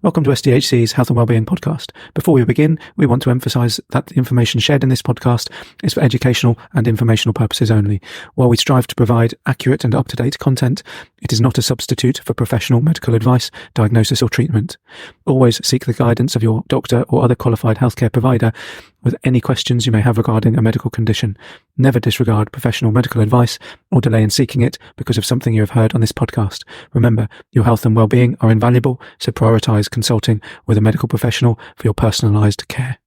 Welcome to SDHC's Health and Wellbeing podcast. Before we begin, we want to emphasise that the information shared in this podcast is for educational and informational purposes only. While we strive to provide accurate and up-to-date content, it is not a substitute for professional medical advice, diagnosis or treatment. Always seek the guidance of your doctor or other qualified healthcare provider with any questions you may have regarding a medical condition. Never disregard professional medical advice or delay in seeking it because of something you have heard on this podcast. Remember, your health and well-being are invaluable, so prioritise consulting with a medical professional for your personalised care.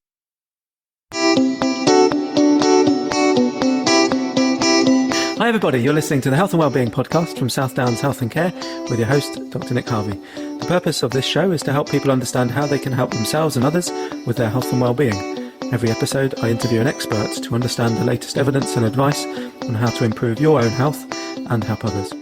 Hi everybody, you're listening to the Health and Wellbeing podcast from South Downs Health and Care with your host, Dr. Nick Harvey. The purpose of this show is to help people understand how they can help themselves and others with their health and wellbeing. Every episode, I interview an expert to understand the latest evidence and advice on how to improve your own health and help others.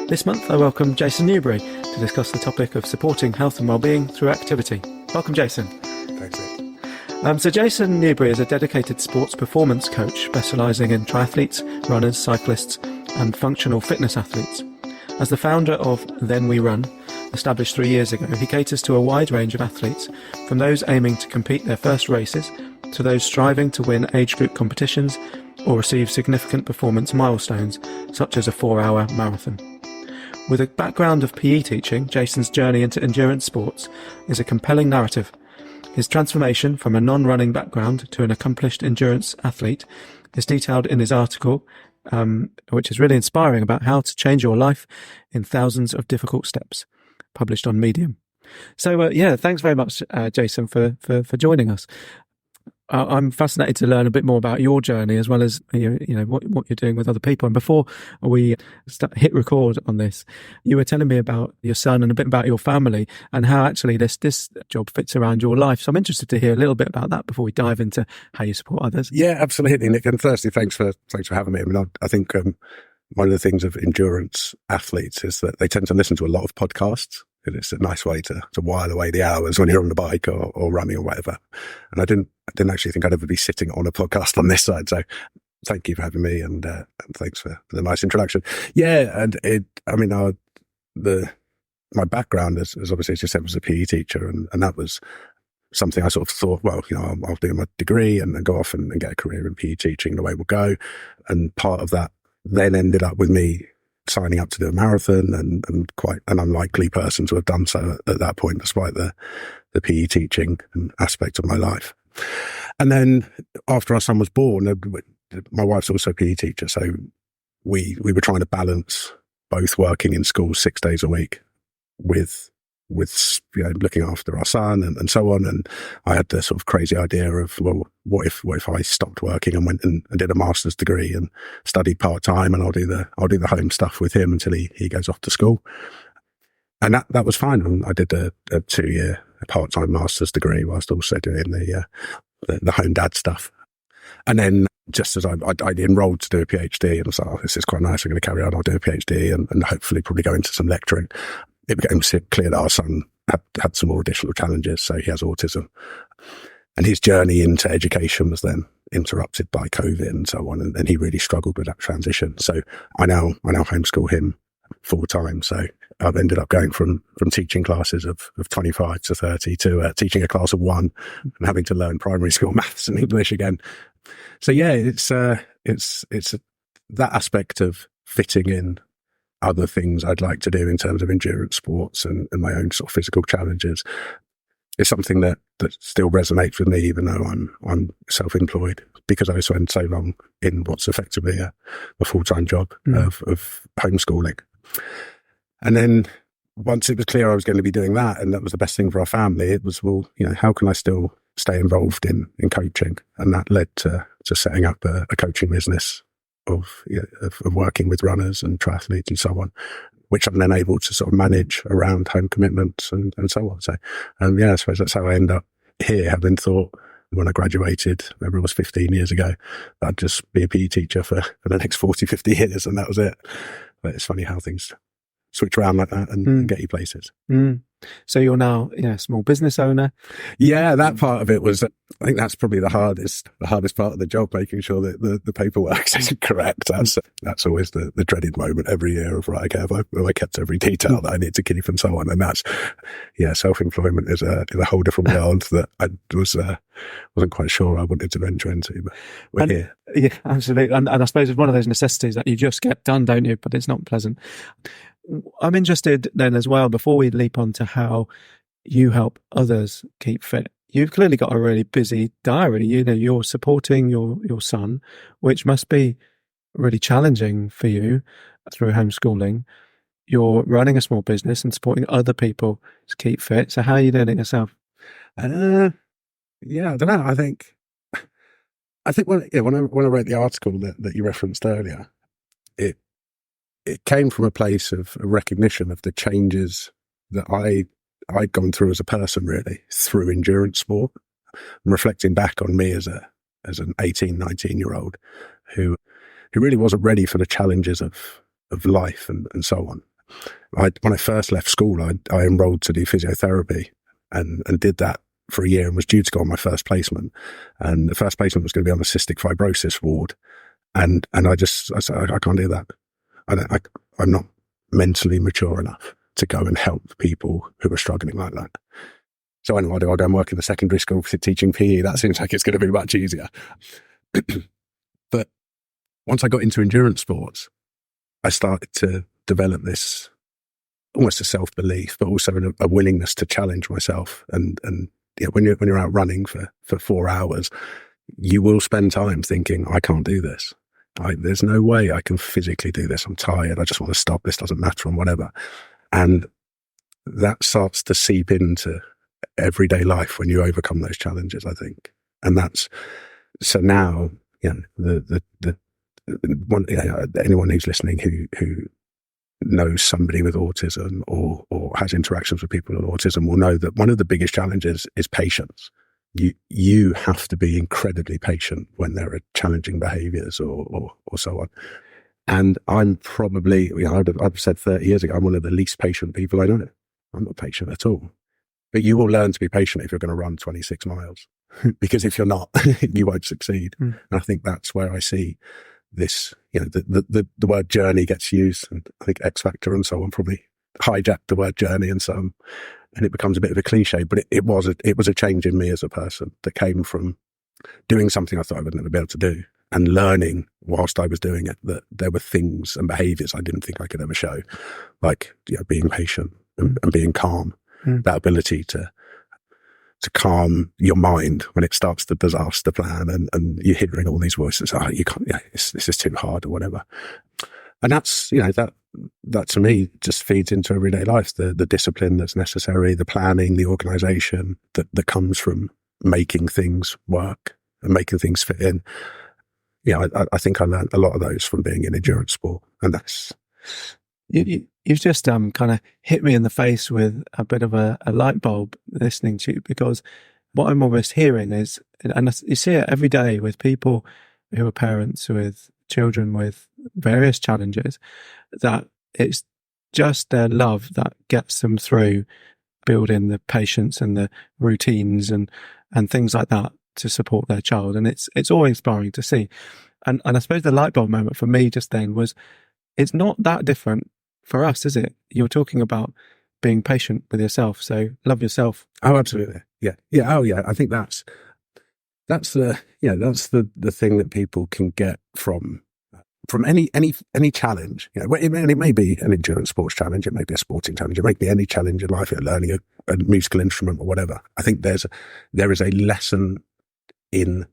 This month, I welcome Jason Newbery to discuss the topic of supporting health and wellbeing through activity. Welcome, Jason. Thanks, Nick. So Jason Newbery is a dedicated sports performance coach specialising in triathletes, runners, cyclists and functional fitness athletes. As the founder of Then We Run, established 3 years ago, he caters to a wide range of athletes, from those aiming to compete their first races to those striving to win age group competitions or receive significant performance milestones, such as a 4-hour marathon. With a background of PE teaching, Jason's journey into endurance sports is a compelling narrative. His transformation from a non-running background to an accomplished endurance athlete is detailed in his article, which is really inspiring, about how to change your life in thousands of difficult steps, published on Medium. So, thanks very much, Jason, for joining us. I'm fascinated to learn a bit more about your journey, as well as what you're doing with other people. And before we hit record on this, you were telling me about your son and a bit about your family and how actually this job fits around your life. So I'm interested to hear a little bit about that before we dive into how you support others. Yeah, absolutely, Nick. And firstly, thanks for having me. I mean, I think one of the things of endurance athletes is that they tend to listen to a lot of podcasts. It's a nice way to while away the hours when you're on the bike or running or whatever. And I didn't actually think I'd ever be sitting on a podcast on this side. So thank you for having me, and thanks for the nice introduction. Yeah, and my background is obviously, as you said, was a PE teacher, and that was something I sort of thought, well, I'll do my degree and go off and get a career in PE teaching, the way we'll go. And part of that then ended up with me signing up to do a marathon, and quite an unlikely person to have done so at that point, despite the PE teaching aspect of my life. And then after our son was born, my wife's also a PE teacher, so we were trying to balance both working in school 6 days a week with looking after our son and so on. And I had the sort of crazy idea of, well, what if I stopped working and went and did a master's degree and studied part-time, and I'll do the home stuff with him until he goes off to school. And that was fine. And I did a 2-year part-time master's degree whilst also doing the home dad stuff. And then just as I'd enrolled to do a PhD, and I was like, oh, this is quite nice, I'm going to carry on, I'll do a PhD and hopefully probably go into some lecturing. It became clear that our son had some more additional challenges. So he has autism, and his journey into education was then interrupted by COVID and so on. And he really struggled with that transition. So I now homeschool him full time. So I've ended up going from teaching classes of 25 to 30 to teaching a class of 1 and having to learn primary school maths and English again. So yeah, it's that aspect of fitting in other things I'd like to do in terms of endurance sports and my own sort of physical challenges is something that still resonates with me, even though I'm self-employed, because I spent so long in what's effectively a full-time job of homeschooling. And then once it was clear I was going to be doing that, and that was the best thing for our family, it was, well, how can I still stay involved in coaching? And that led to setting up a coaching business of working with runners and triathletes and so on, which I'm then able to sort of manage around home commitments and so on. So, I suppose that's how I end up here, having thought when I graduated, maybe it was 15 years ago, that I'd just be a PE teacher for the next 40, 50 years, and that was it. But it's funny how things switch around like that and get you places. So you're now a small business owner. Yeah, that part of it was, I think that's probably the hardest part of the job, making sure that the paperwork is correct. That's always the dreaded moment every year of, right, okay, have I kept every detail that I need to keep and so on. And that's, self-employment is a whole different world that I wasn't quite sure I wanted to venture into, but we're here. Yeah, absolutely. And I suppose it's one of those necessities that you just get done, don't you? But it's not pleasant. I'm interested then as well, before we leap on to how you help others keep fit. You've clearly got a really busy diary. You're supporting your son, which must be really challenging for you through homeschooling. You're running a small business and supporting other people to keep fit. So how are you doing it yourself? I don't know. I think when I wrote the article that you referenced earlier, it came from a place of recognition of the changes that I'd gone through as a person, really, through endurance sport, and reflecting back on me as an 18, 19-year-old who really wasn't ready for the challenges of life and so on. When I first left school, I enrolled to do physiotherapy and did that for a year and was due to go on my first placement. And the first placement was going to be on the cystic fibrosis ward. And I said, I can't do that. I'm not mentally mature enough to go and help people who are struggling like that. So anyway, I'll go and work in the secondary school teaching PE. That seems like it's going to be much easier. But once I got into endurance sports, I started to develop this almost a self-belief, but also a willingness to challenge myself. And when you're out running for 4 hours, you will spend time thinking, I can't do this. There's no way I can physically do this. I'm tired. I just want to stop. This doesn't matter and whatever. And that starts to seep into everyday life when you overcome those challenges, I think. And so now, anyone who's listening who knows somebody with autism or has interactions with people with autism will know that one of the biggest challenges is patience. You have to be incredibly patient when there are challenging behaviors or so on. And I'm probably, I've said 30 years ago, I'm one of the least patient people I know. I'm not patient at all. But you will learn to be patient if you're going to run 26 miles, because if you're not, you won't succeed. And I think that's where I see this, the word journey gets used, and I think X Factor and so on probably hijacked the word journey and so on. And it becomes a bit of a cliche, but it was a change in me as a person that came from doing something I thought I would never be able to do and learning whilst I was doing it that there were things and behaviors I didn't think I could ever show, like being patient and being calm, that ability to calm your mind when it starts the disaster plan and you're hearing all these voices, you can't, this is too hard or whatever. And that's, that to me just feeds into everyday life, the discipline that's necessary, the planning, the organization that comes from making things work and making things fit in. I think I learned a lot of those from being in endurance sport, and that's... You've just kind of hit me in the face with a bit of a light bulb listening to you, because what I'm almost hearing is, and you see it every day with people who are parents with children with various challenges, that it's just their love that gets them through building the patience and the routines and things like that to support their child. And it's all inspiring to see. And I suppose the light bulb moment for me just then was, it's not that different for us, is it? You're talking about being patient with yourself. So love yourself. Oh, absolutely. Yeah. Yeah. Oh, yeah. I think that's the thing that people can get from any challenge. It may be an endurance sports challenge. It may be a sporting challenge. It may be any challenge in life, learning a musical instrument or whatever. I think there is a lesson in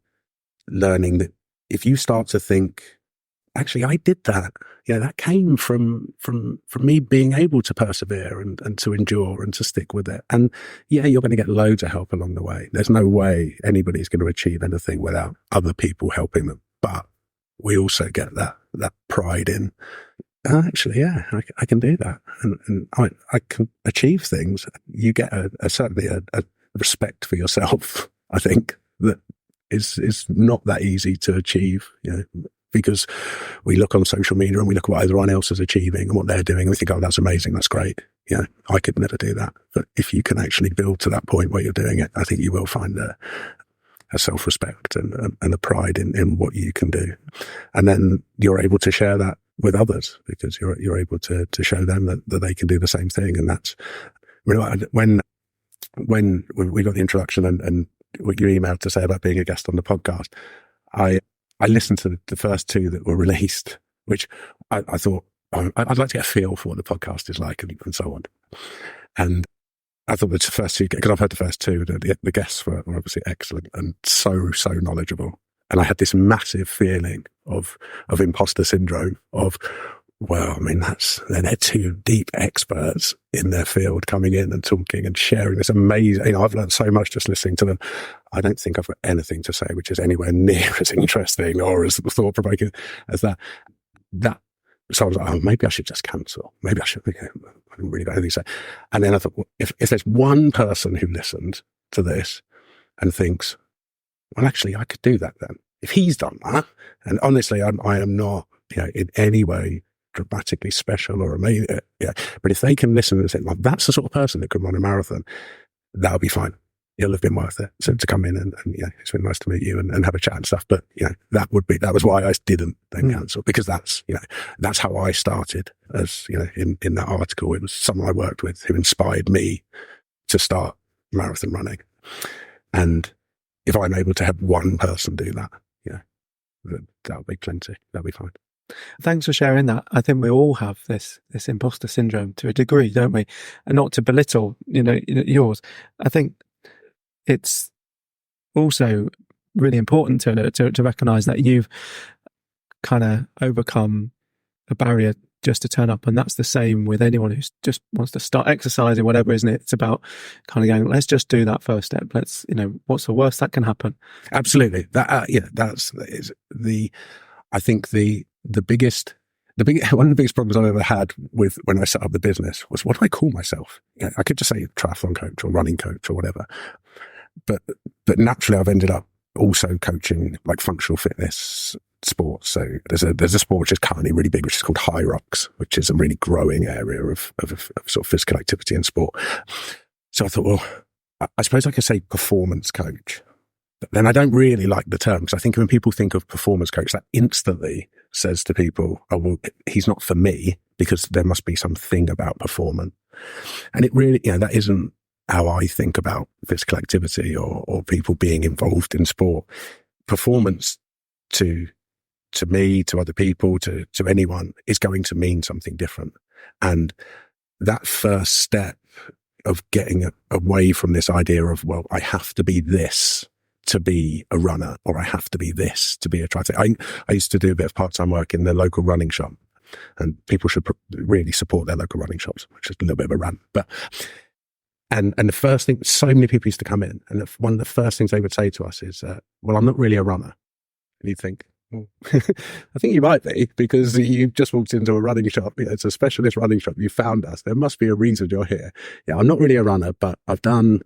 learning that if you start to think, actually, I did that. That came from me being able to persevere and to endure and to stick with it. And you're going to get loads of help along the way. There's no way anybody's going to achieve anything without other people helping them. But we also get that pride in, actually, I can do that. And I can achieve things. You get certainly a respect for yourself, I think, that is not that easy to achieve, because we look on social media and we look at what everyone else is achieving and what they're doing, and we think, oh, that's amazing, that's great. I could never do that. But if you can actually build to that point where you're doing it, I think you will find a self-respect and a pride in what you can do. And then you're able to share that with others, because you're able to show them that they can do the same thing. And that's when we got the introduction and what you emailed to say about being a guest on the podcast, I listened to the first two that were released, which I thought, I'd like to get a feel for what the podcast is like and so on. And I thought the first two, because I've heard the first two, the guests were obviously excellent and so knowledgeable. And I had this massive feeling of imposter syndrome of, well, I mean, they're two deep experts in their field coming in and talking and sharing this amazing, I've learned so much just listening to them. I don't think I've got anything to say which is anywhere near as interesting or as thought-provoking as that. So I was like, oh, maybe I should just cancel. Maybe I should. I didn't really got anything to say. And then I thought, well, if there's one person who listened to this and thinks, well, actually, I could do that then. If he's done that, and honestly, I am not, in any way dramatically special or amazing. But if they can listen and say, well, that's the sort of person that could run a marathon, that'll be fine. It'll have been worth it. So to come in and it's been nice to meet you and have a chat and stuff. But, that was why I didn't then cancel, because that's how I started as, in that article. It was someone I worked with who inspired me to start marathon running. And if I'm able to have one person do that, that'll be plenty. That'll be fine. Thanks for sharing that. I think we all have this imposter syndrome to a degree, don't we? And not to belittle, yours. I think it's also really important to recognize that you've kind of overcome a barrier just to turn up. And that's the same with anyone who just wants to start exercising, whatever, isn't it? It's about kind of going, let's just do that first step. Let's, what's the worst that can happen? Absolutely. I think the biggest one of the biggest problems I've ever had with when I set up the business was, what do I call myself? I could just say triathlon coach or running coach or whatever. But naturally I've ended up also coaching like functional fitness sports. So there's a sport which is currently really big, which is called high rocks, which is a really growing area of sort of physical activity and sport. So I thought, well, I suppose I could say performance coach. But then I don't really like the term, because I think when people think of performance coach, that instantly says to people, oh, well, he's not for me, because there must be something about performance. And it really, that isn't how I think about physical activity or people being involved in sport. Performance to me, to other people, to anyone, is going to mean something different. And that first step of getting away from this idea of, well, I have to be this to be a runner, or I have to be this to be a triathlete. I used to do a bit of part-time work in the local running shop, and people should really support their local running shops, which is a little bit of a rant. But and the first thing, so many people used to come in, and one of the first things they would say to us is, well, I'm not really a runner. And you'd think, well, I think you might be, because you've just walked into a running shop. It's a specialist running shop. You found us. There must be a reason you're here. Yeah, I'm not really a runner, but I've done,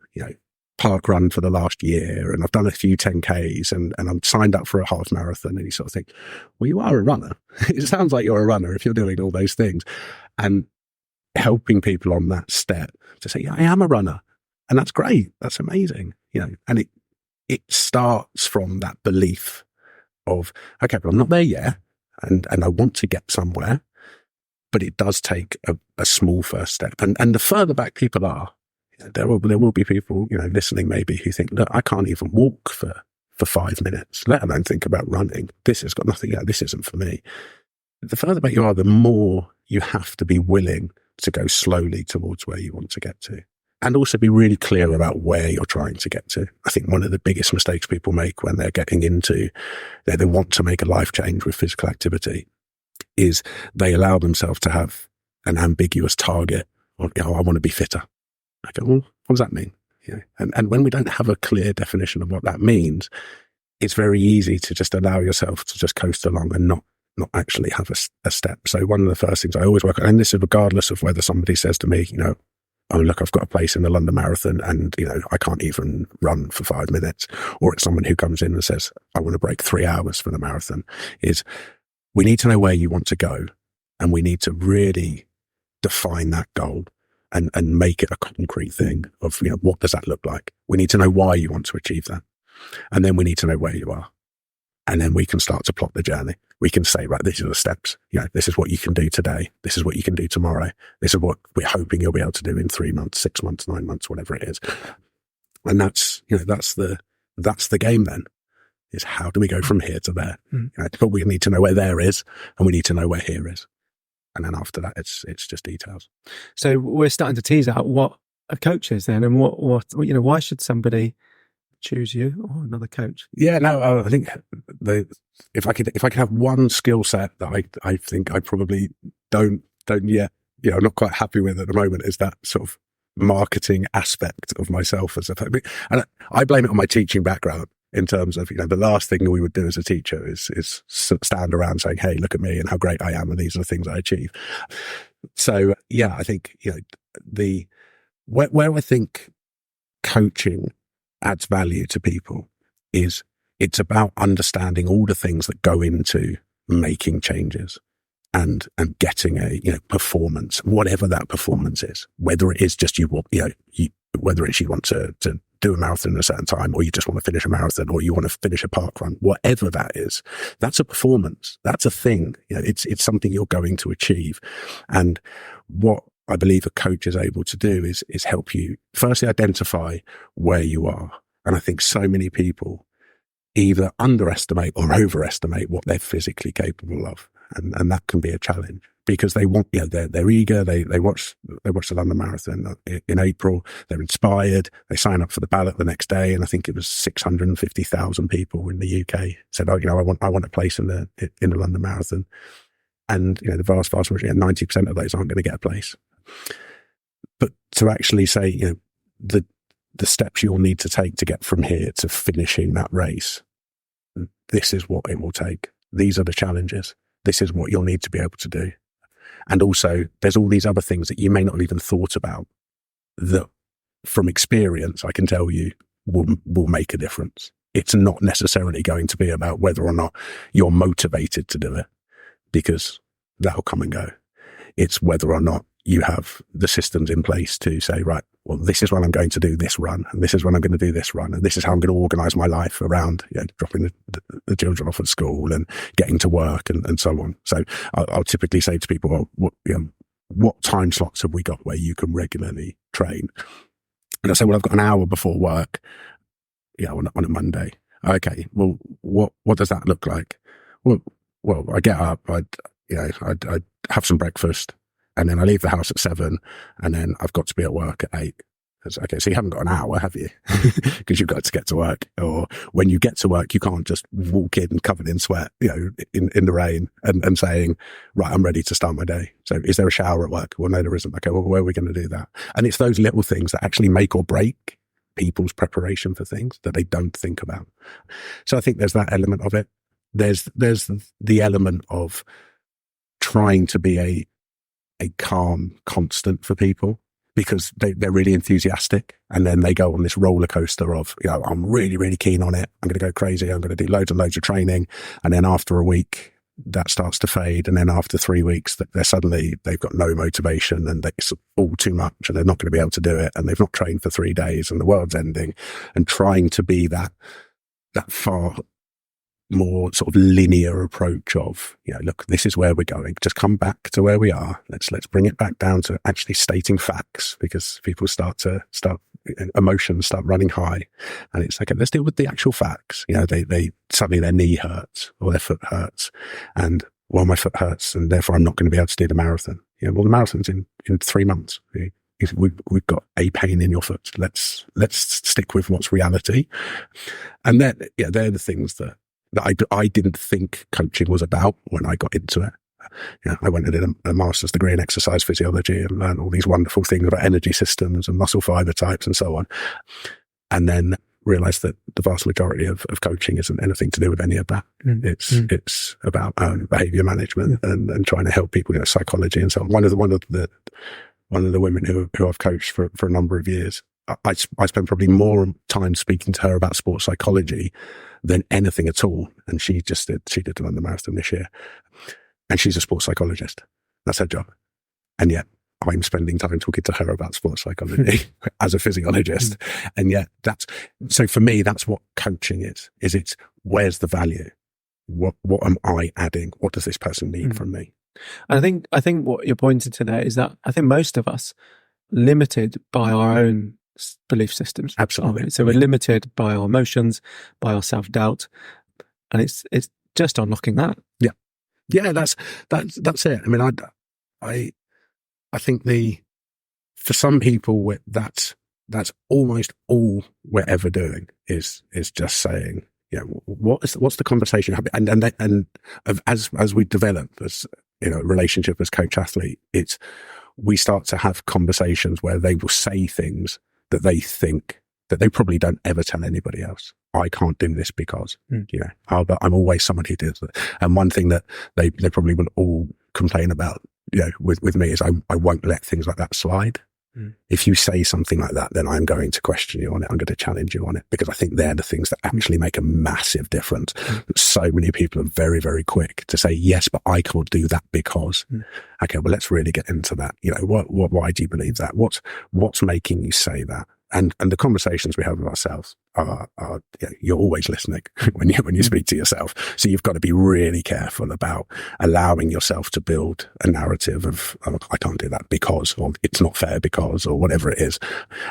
park run for the last year, and I've done a few 10Ks, and I'm signed up for a half marathon. And you sort of think, well, you are a runner. It sounds like you're a runner if you're doing all those things. And helping people on that step to say, yeah, I am a runner. And that's great. That's amazing. And it starts from that belief of, okay, but I'm not there yet, and I want to get somewhere, but it does take a small first step. And the further back people are, there will be people, listening maybe, who think, look, I can't even walk for 5 minutes, let alone think about running. This has got nothing, this isn't for me. The further back you are, the more you have to be willing to go slowly towards where you want to get to, and also be really clear about where you're trying to get to. I think one of the biggest mistakes people make when they're getting into, they want to make a life change with physical activity, is they allow themselves to have an ambiguous target. Or, I want to be fitter. I go, well, what does that mean? And when we don't have a clear definition of what that means, it's very easy to just allow yourself to just coast along and not actually have a step. So one of the first things I always work on, and this is regardless of whether somebody says to me, oh, look, I've got a place in the London Marathon and, I can't even run for 5 minutes, or it's someone who comes in and says, I want to break 3 hours for the marathon, is we need to know where you want to go, and we need to really define that goal and make it a concrete thing of, what does that look like? We need to know why you want to achieve that. And then we need to know where you are. And then we can start to plot the journey. We can say, right, these are the steps. This is what you can do today. This is what you can do tomorrow. This is what we're hoping you'll be able to do in 3 months, 6 months, 9 months, whatever it is. And that's the game then, is how do we go from here to there? But we need to know where there is, and we need to know where here is. And then after that, it's just details. So we're starting to tease out what a coach is then, and what why should somebody choose you or another coach? Yeah, no, I think if I could have one skill set that I think I probably don't yet, I'm not quite happy with at the moment, is that sort of marketing aspect of myself and I blame it on my teaching background. In terms of, the last thing we would do as a teacher is stand around saying, hey, look at me and how great I am, and these are the things I achieve. So, yeah, I think, where I think coaching adds value to people is it's about understanding all the things that go into making changes and getting a, performance, whatever that performance is, whether it is just whether it's you want to do a marathon in a certain time, or you just want to finish a marathon, or you want to finish a park run, whatever that is, that's a performance. That's a thing. It's something you're going to achieve. And what I believe a coach is able to do is help you firstly identify where you are. And I think so many people either underestimate or overestimate what they're physically capable of. And that can be a challenge, because they want, they're eager. They watch the London Marathon in April. They're inspired. They sign up for the ballot the next day. And I think it was 650,000 people in the UK said, I want a place in the London Marathon. And, the vast majority, 90% of those aren't going to get a place. But to actually say, the steps you'll need to take to get from here to finishing that race, this is what it will take. These are the challenges. This is what you'll need to be able to do. And also, there's all these other things that you may not have even thought about that, from experience, I can tell you will make a difference. It's not necessarily going to be about whether or not you're motivated to do it, because that'll come and go. It's whether or not you have the systems in place to say, right, well, this is when I'm going to do this run, and this is when I'm going to do this run, and this is how I'm going to organise my life around dropping the children off at school and getting to work and so on. So I'll typically say to people, well, what time slots have we got where you can regularly train? And I say, well, I've got an hour before work, on a Monday. Okay, well, what does that look like? Well, I get up, I'd have some breakfast, and then I leave the house at 7, and then I've got to be at work at 8. Okay, so you haven't got an hour, have you? Because you've got to get to work. Or when you get to work, you can't just walk in covered in sweat, in the rain and saying, right, I'm ready to start my day. So is there a shower at work? Well, no, there isn't. Okay, well, where are we going to do that? And it's those little things that actually make or break people's preparation for things that they don't think about. So I think there's that element of it. There's the element of trying to be a calm constant for people, because they're really enthusiastic, and then they go on this roller coaster of, I'm really, really keen on it. I'm going to go crazy. I'm going to do loads and loads of training. And then after a week, that starts to fade. And then after 3 weeks, they've got no motivation, and it's all too much, and they're not going to be able to do it. And they've not trained for 3 days, and the world's ending. And trying to be that far more sort of linear approach of, look, this is where we're going. Just come back to where we are. Let's bring it back down to actually stating facts, because people emotions start running high, and it's okay, let's deal with the actual facts. They suddenly their knee hurts or their foot hurts, and well, my foot hurts, and therefore I'm not going to be able to do the marathon. Well, the marathon's in 3 months. We've got a pain in your foot. Let's stick with what's reality. And they're the things that I didn't think coaching was about when I got into it. I went and did a master's degree in exercise physiology and learned all these wonderful things about energy systems and muscle fiber types and so on. And then realized that the vast majority of coaching isn't anything to do with any of that. It's about behavior management and trying to help people, psychology and so on. One of the women who I've coached for a number of years, I spend probably more time speaking to her about sports psychology than anything at all. And she did a London Marathon this year, and she's a sports psychologist. That's her job. And yet I'm spending time talking to her about sports psychology as a physiologist. And yet so for me, that's what coaching is it's where's the value? What am I adding? What does this person need from me? And I think what you're pointing to there is that I think most of us limited by our own belief systems. Absolutely. So we're limited by our emotions, by our self-doubt, and it's just unlocking that. Yeah, that's it. I mean, I think for some people that's almost all we're ever doing is just saying, what's the conversation happening? And as we develop as relationship as coach athlete, we start to have conversations where they will say things that they think that they probably don't ever tell anybody else. I can't do this because, but I'm always someone who does it. And one thing that they probably will all complain about, with me is I won't let things like that slide. If you say something like that, then I'm going to question you on it. I'm going to challenge you on it, because I think they're the things that actually make a massive difference. So many people are very, very quick to say, yes, but I can't do that because, okay, well, let's really get into that. Why do you believe that? What's making you say that? And the conversations we have with ourselves are you're always listening when you speak to yourself. So you've got to be really careful about allowing yourself to build a narrative of, I can't do that because, or it's not fair because, or whatever it is.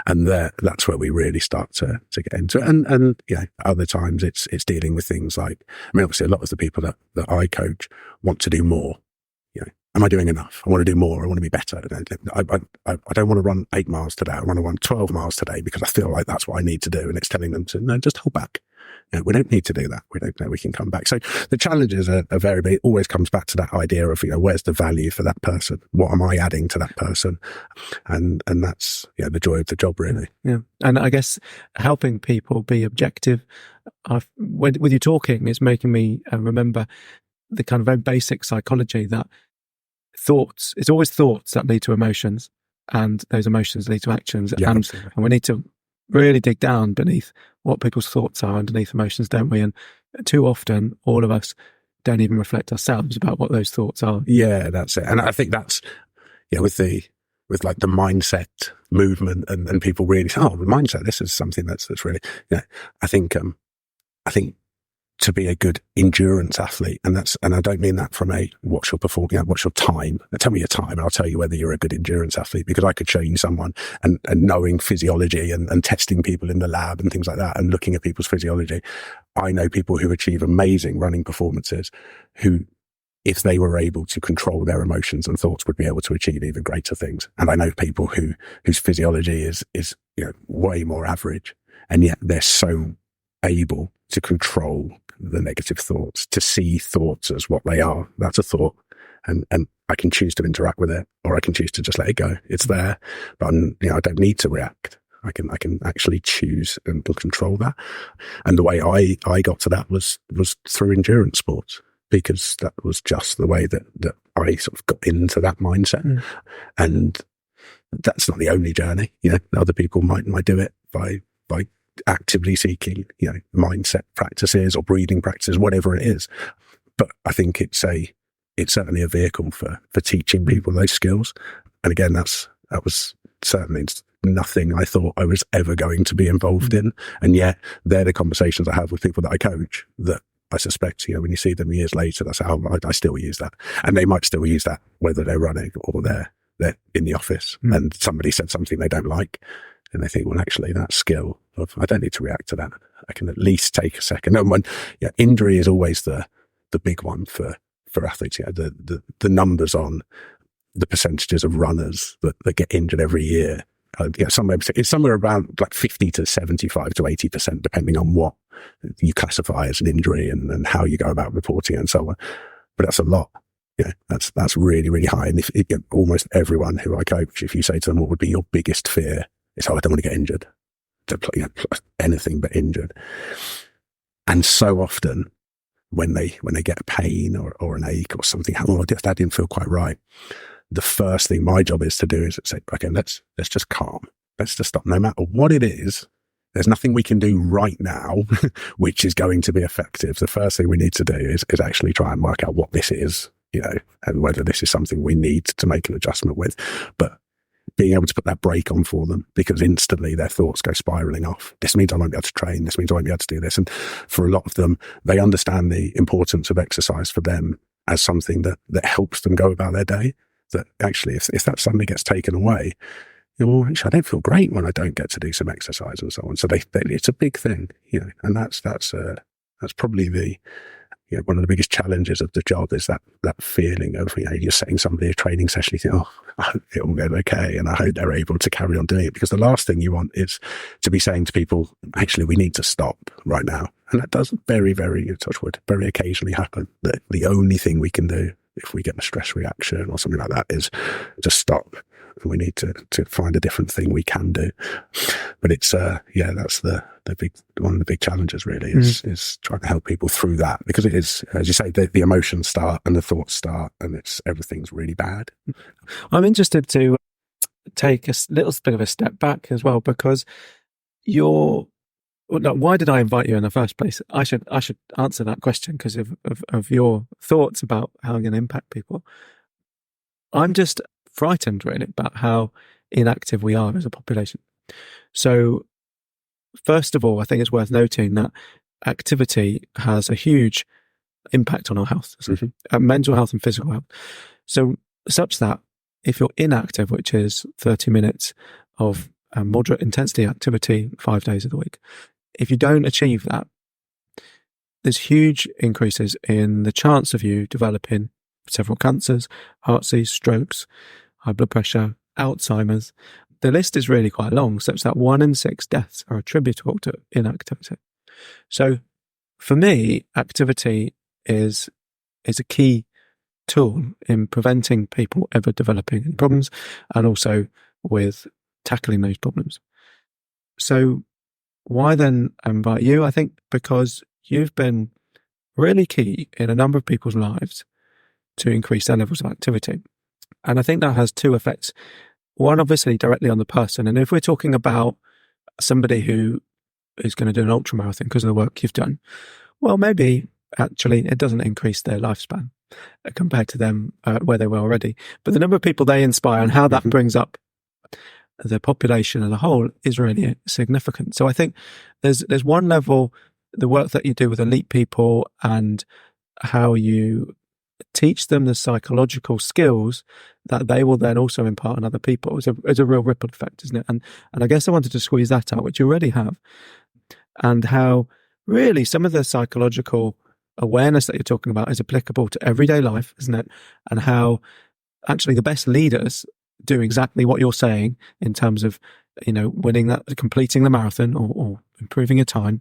And that's where we really start to get into it. And other times it's dealing with things like, obviously a lot of the people that I coach want to do more. Am I doing enough? I want to do more. I want to be better. I don't want to run 8 miles today. I want to run 12 miles today because I feel like that's what I need to do. And it's telling them to, no, just hold back. We don't need to do that. We don't know. We can come back. So the challenges are very big. It always comes back to that idea of, where's the value for that person? What am I adding to that person? And that's, the joy of the job, really. Yeah. And I guess helping people be objective. With you talking, it's making me remember the kind of very basic psychology that thoughts, it's always thoughts that lead to emotions, and those emotions lead to actions. And we need to really dig down beneath what people's thoughts are underneath emotions, don't we? And too often, all of us don't even reflect ourselves about what those thoughts are. Yeah, that's it. And I think that's, with like the mindset movement and people really say, the mindset, this is something that's really, I think to be a good endurance athlete, and I don't mean that from what's your performing, what's your time. Tell me your time, and I'll tell you whether you're a good endurance athlete, because I could show you someone and knowing physiology and testing people in the lab and things like that, and looking at people's physiology. I know people who achieve amazing running performances who, if they were able to control their emotions and thoughts, would be able to achieve even greater things. And I know people whose physiology is way more average, and yet they're so able to control the negative thoughts, to see thoughts as what they are. That's a thought. And I can choose to interact with it, or I can choose to just let it go. It's there, but I don't need to react. I can actually choose and control that. And the way I got to that was through endurance sports, because that was just the way that I sort of got into that mindset. And that's not the only journey. Other people might do it by actively seeking, mindset practices or breathing practices, whatever it is. But I think it's certainly a vehicle for teaching people those skills. And again, that was certainly nothing I thought I was ever going to be involved in. And yet they're the conversations I have with people that I coach that I suspect, when you see them years later, that's how I still use that. And they might still use that whether they're running or they're in the office and somebody said something they don't like. And they think, well, actually, that skill of, I don't need to react to that. I can at least take a second. And injury is always the big one for athletes. The numbers on the percentages of runners that get injured every year. It's somewhere around like 50 to 75 to 80%, depending on what you classify as an injury and how you go about reporting and so on. But that's a lot. That's really, really high. And if almost everyone who I coach, if you say to them, what would be your biggest fear? It's, I don't want to get injured. Anything but injured. And so often when they get a pain or an ache or something, that didn't feel quite right. The first thing my job is to do is say, okay, let's just calm. let's just stop. No matter what it is, there's nothing we can do right now which is going to be effective. The first thing we need to do is actually try and work out what this is, and whether this is something we need to make an adjustment with. But being able to put that brake on for them, because instantly their thoughts go spiraling off. This means I won't be able to train. This means I won't be able to do this. And for a lot of them, they understand the importance of exercise for them as something that helps them go about their day. That actually, if that suddenly gets taken away, well, actually, I don't feel great when I don't get to do some exercise and so on. So it's a big thing, and that's probably one of the biggest challenges of the job is that feeling of, you're setting somebody a training session, you think, oh, I hope it will go okay, and I hope they're able to carry on doing it, because the last thing you want is to be saying to people, actually, we need to stop right now. And that does very, very, touch wood, very occasionally happen. That the only thing we can do if we get a stress reaction or something like that is to stop. We need to find a different thing we can do. But it's, that's the big, one of the big challenges really is trying to help people through that, because it is, as you say, the emotions start and the thoughts start, and everything's really bad. I'm interested to take a little bit of a step back as well, because why did I invite you in the first place? I should answer that question because of your thoughts about how you're going to impact people. I'm just frightened really about how inactive we are as a population. So first of all, I think it's worth noting that activity has a huge impact on our health, mental health and physical health. So such that if you're inactive, which is 30 minutes of moderate intensity activity 5 days of the week, if you don't achieve that, there's huge increases in the chance of you developing several cancers, heart disease, strokes, high blood pressure, Alzheimer's. The list is really quite long, such that 1 in 6 deaths are attributable to inactivity. So for me, activity is a key tool in preventing people ever developing problems, and also with tackling those problems. So why then invite you? I think because you've been really key in a number of people's lives to increase their levels of activity. And I think that has 2 effects. One, obviously, directly on the person. And if we're talking about somebody who is going to do an ultramarathon because of the work you've done, well, maybe actually it doesn't increase their lifespan compared to them where they were already. But the number of people they inspire and how that brings up the population as a whole is really significant. So I think there's one level, the work that you do with elite people and how you teach them the psychological skills that they will then also impart on other people. It's a real ripple effect, isn't it? And I guess I wanted to squeeze that out, which you already have, and how really some of the psychological awareness that you're talking about is applicable to everyday life, isn't it? And how actually the best leaders do exactly what you're saying in terms of, winning that, completing the marathon or improving your time.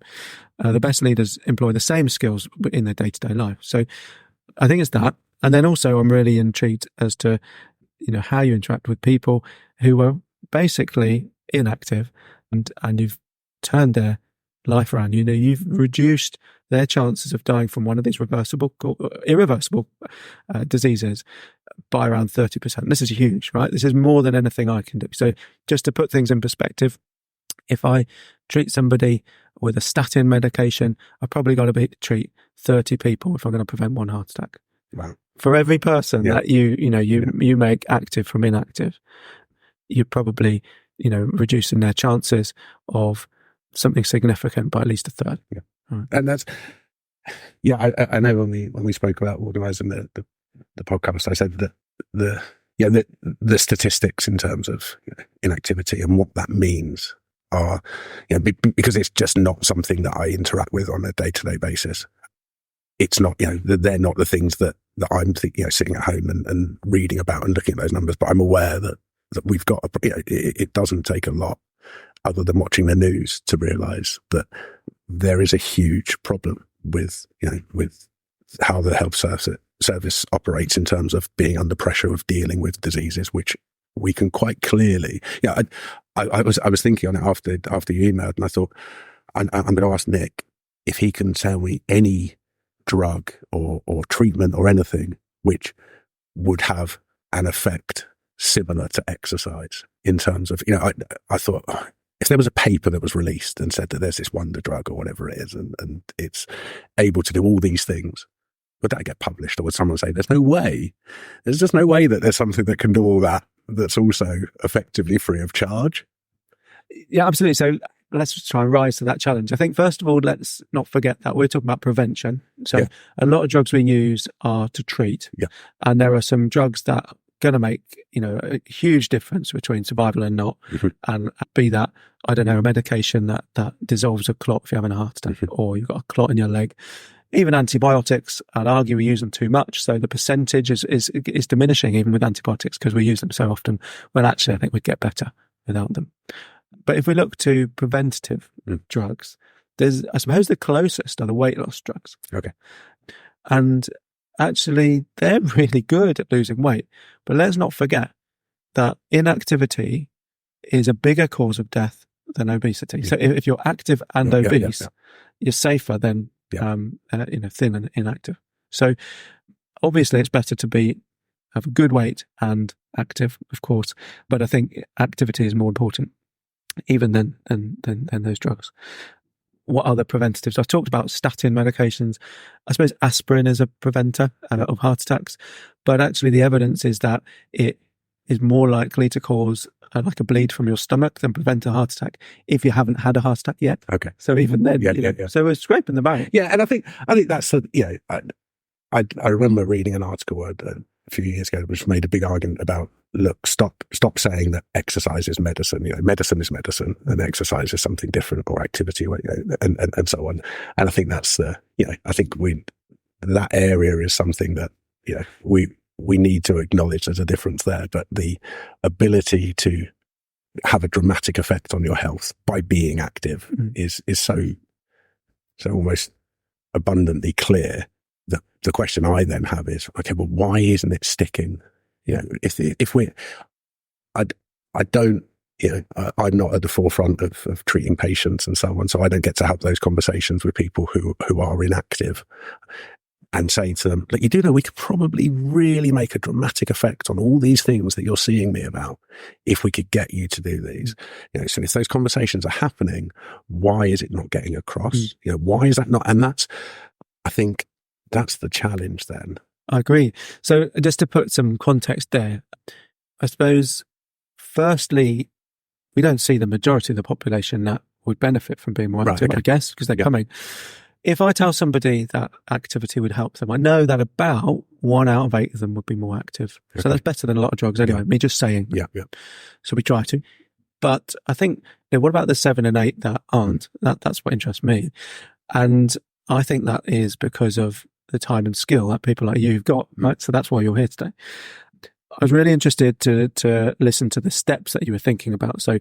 The best leaders employ the same skills in their day-to-day life. So I think it's that. And then also I'm really intrigued as to, how you interact with people who are basically inactive and you've turned their life around. You've reduced their chances of dying from one of these irreversible diseases by around 30%. This is huge, right? This is more than anything I can do. So just to put things in perspective, if I treat somebody with a statin medication, I've probably got to treat 30 people if I'm going to prevent one heart attack. Wow. For every person that you make active from inactive, you're probably, reducing their chances of something significant by at least a third. Yeah. Right. And that's, I know when we spoke about organising the podcast, I said that the statistics in terms of inactivity and what that means are, because it's just not something that I interact with on a day-to-day basis. It's not, they're not the things that I'm sitting at home and reading about and looking at those numbers, but I'm aware that we've got, it doesn't take a lot other than watching the news to realise that there is a huge problem with how the health service operates in terms of being under pressure of dealing with diseases, which we can quite clearly. I was thinking on it after you emailed, and I thought I'm going to ask Nick if he can tell me any drug or treatment or anything which would have an effect similar to exercise in terms of, I thought, if there was a paper that was released and said that there's this wonder drug or whatever it is, and it's able to do all these things, would that get published? Or would someone say, there's just no way that there's something that can do all that that's also effectively free of charge? Yeah, absolutely. So let's just try and rise to that challenge. I think, first of all, let's not forget that we're talking about prevention. So a lot of drugs we use are to treat. Yeah. And there are some drugs that are going to make, a huge difference between survival and not. Mm-hmm. And be that, I don't know, a medication that dissolves a clot if you're having a heart attack, mm-hmm. or you've got a clot in your leg. Even antibiotics, I'd argue we use them too much. So the percentage is diminishing even with antibiotics because we use them so often, when actually I think we'd get better without them. But if we look to preventative drugs, I suppose the closest are the weight loss drugs. Okay. And actually they're really good at losing weight. But let's not forget that inactivity is a bigger cause of death than obesity. Yeah. So if you're active and obese, you're safer than thin and inactive. So obviously it's better to have a good weight and active, of course, but I think activity is more important even than those drugs. What other preventatives? I've talked about statin medications. I suppose aspirin is a preventer of heart attacks, but actually the evidence is that it is more likely to cause like a bleed from your stomach than prevent a heart attack if you haven't had a heart attack yet. Okay. So even then, so we're scraping the barrier. Yeah, and I think that's I remember reading an article a few years ago which made a big argument about, look, stop saying that exercise is medicine. Medicine is medicine, and exercise is something different, or activity, and so on. And I think that's I think that area is something that we need to acknowledge there's a difference there, but the ability to have a dramatic effect on your health by being active is so almost abundantly clear that the question I then have is, okay, well, why isn't it sticking? If we, I don't, I'm not at the forefront of treating patients and so on, so I don't get to have those conversations with people who are inactive and saying to them, look, you do know we could probably really make a dramatic effect on all these things that you're seeing me about if we could get you to do these. So if those conversations are happening, why is it not getting across? Why is that not? And I think that's the challenge then. I agree. So just to put some context there, I suppose, firstly, we don't see the majority of the population that would benefit from being more active, I guess, because they're coming. If I tell somebody that activity would help them, I know that about 1 out of 8 of them would be more active. Okay. So that's better than a lot of drugs anyway, me just saying. Yeah. So we try to. But I think, what about the 7 and 8 that aren't? That's what interests me. And I think that is because of the time and skill that people like you've got, right? So that's why you're here today. I was really interested to listen to the steps that you were thinking about. So,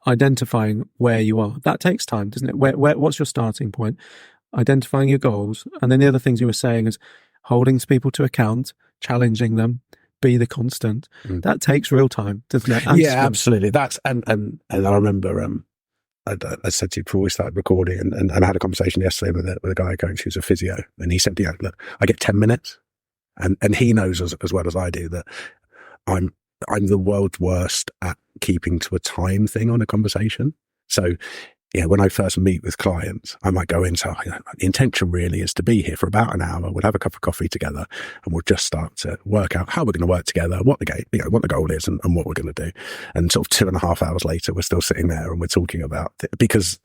identifying where you are, that takes time, doesn't it? What's your starting point? Identifying your goals. And then the other things you were saying is holding people to account, challenging them, be the constant. That takes real time, doesn't it? Yeah, absolutely. That's, and I remember, I said to you before we started recording, and I had a conversation yesterday with a guy I coach who's a physio, and he said, look, I get 10 minutes. And he knows as well as I do that I'm the world's worst at keeping to a time thing on a conversation. So, when I first meet with clients, I might go in, so the intention really is to be here for about an hour. We'll have a cup of coffee together, and we'll just start to work out how we're going to work together, what the goal is, and what we're going to do. And sort of 2.5 hours later, we're still sitting there and we're talking about it, because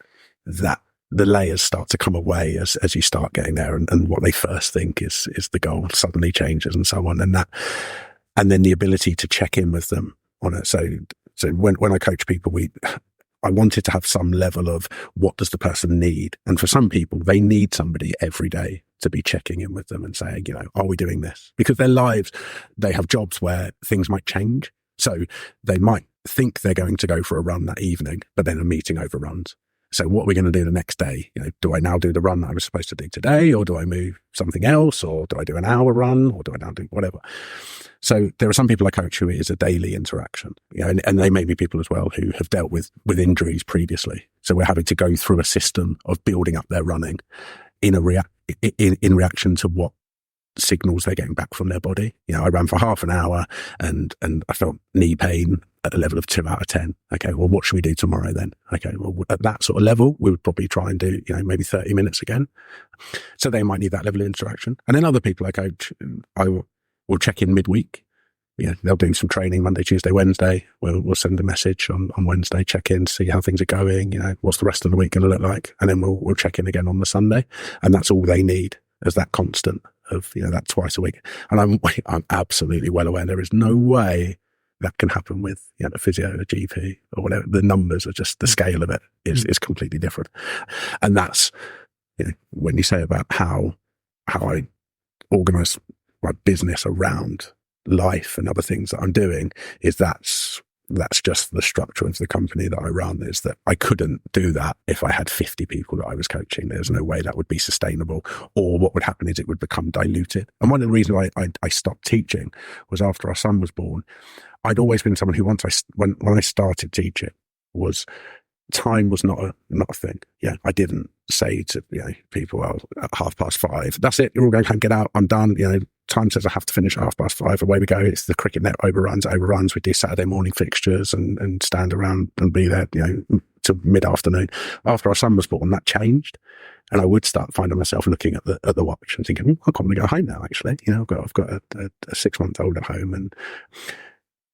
the layers start to come away as you start getting there, and what they first think is the goal suddenly changes, and so on. And then the ability to check in with them on it. So when I coach people, I wanted to have some level of what does the person need? And for some people, they need somebody every day to be checking in with them and saying, are we doing this? Because their lives, they have jobs where things might change. So they might think they're going to go for a run that evening, but then a meeting overruns. So what are we going to do the next day? Do I now do the run that I was supposed to do today, or do I move something else, or do I do an hour run, or do I now do whatever? So there are some people I coach who it is a daily interaction, and they may be people as well who have dealt with injuries previously. So we're having to go through a system of building up their running in reaction to what signals they're getting back from their body. I ran for half an hour and I felt knee pain at a level of 2 out of 10. Okay, well, what should we do tomorrow then? Okay, well, at that sort of level, we would probably try and do, maybe 30 minutes again. So they might need that level of interaction. And then other people I coach, I will check in midweek. They'll do some training Monday, Tuesday, Wednesday. We'll send a message on Wednesday, check in, see how things are going. What's the rest of the week going to look like? And then we'll check in again on the Sunday. And that's all they need as that constant of, that twice a week. And I'm absolutely well aware there is no way that can happen with a physio, a GP or whatever. The numbers are just, the scale of it is completely different. And that's, when you say about how I organize my business around life and other things that I'm doing, is that's just the structure of the company that I run, is that I couldn't do that if I had 50 people that I was coaching. There's no way that would be sustainable, or what would happen is it would become diluted. And one of the reasons I stopped teaching was after our son was born. I'd always been someone who when I started teaching, was time was not a thing. I didn't say to people, well, at 5:30, that's it, you're all going home, get out, I'm done. Time says I have to finish at 5:30. Away we go. It's the cricket net overruns. We do Saturday morning fixtures and stand around and be there, till mid-afternoon. After our son was born, that changed, and I would start finding myself looking at the watch and thinking, I can't go home now. Actually, I've got a 6-month-old at home,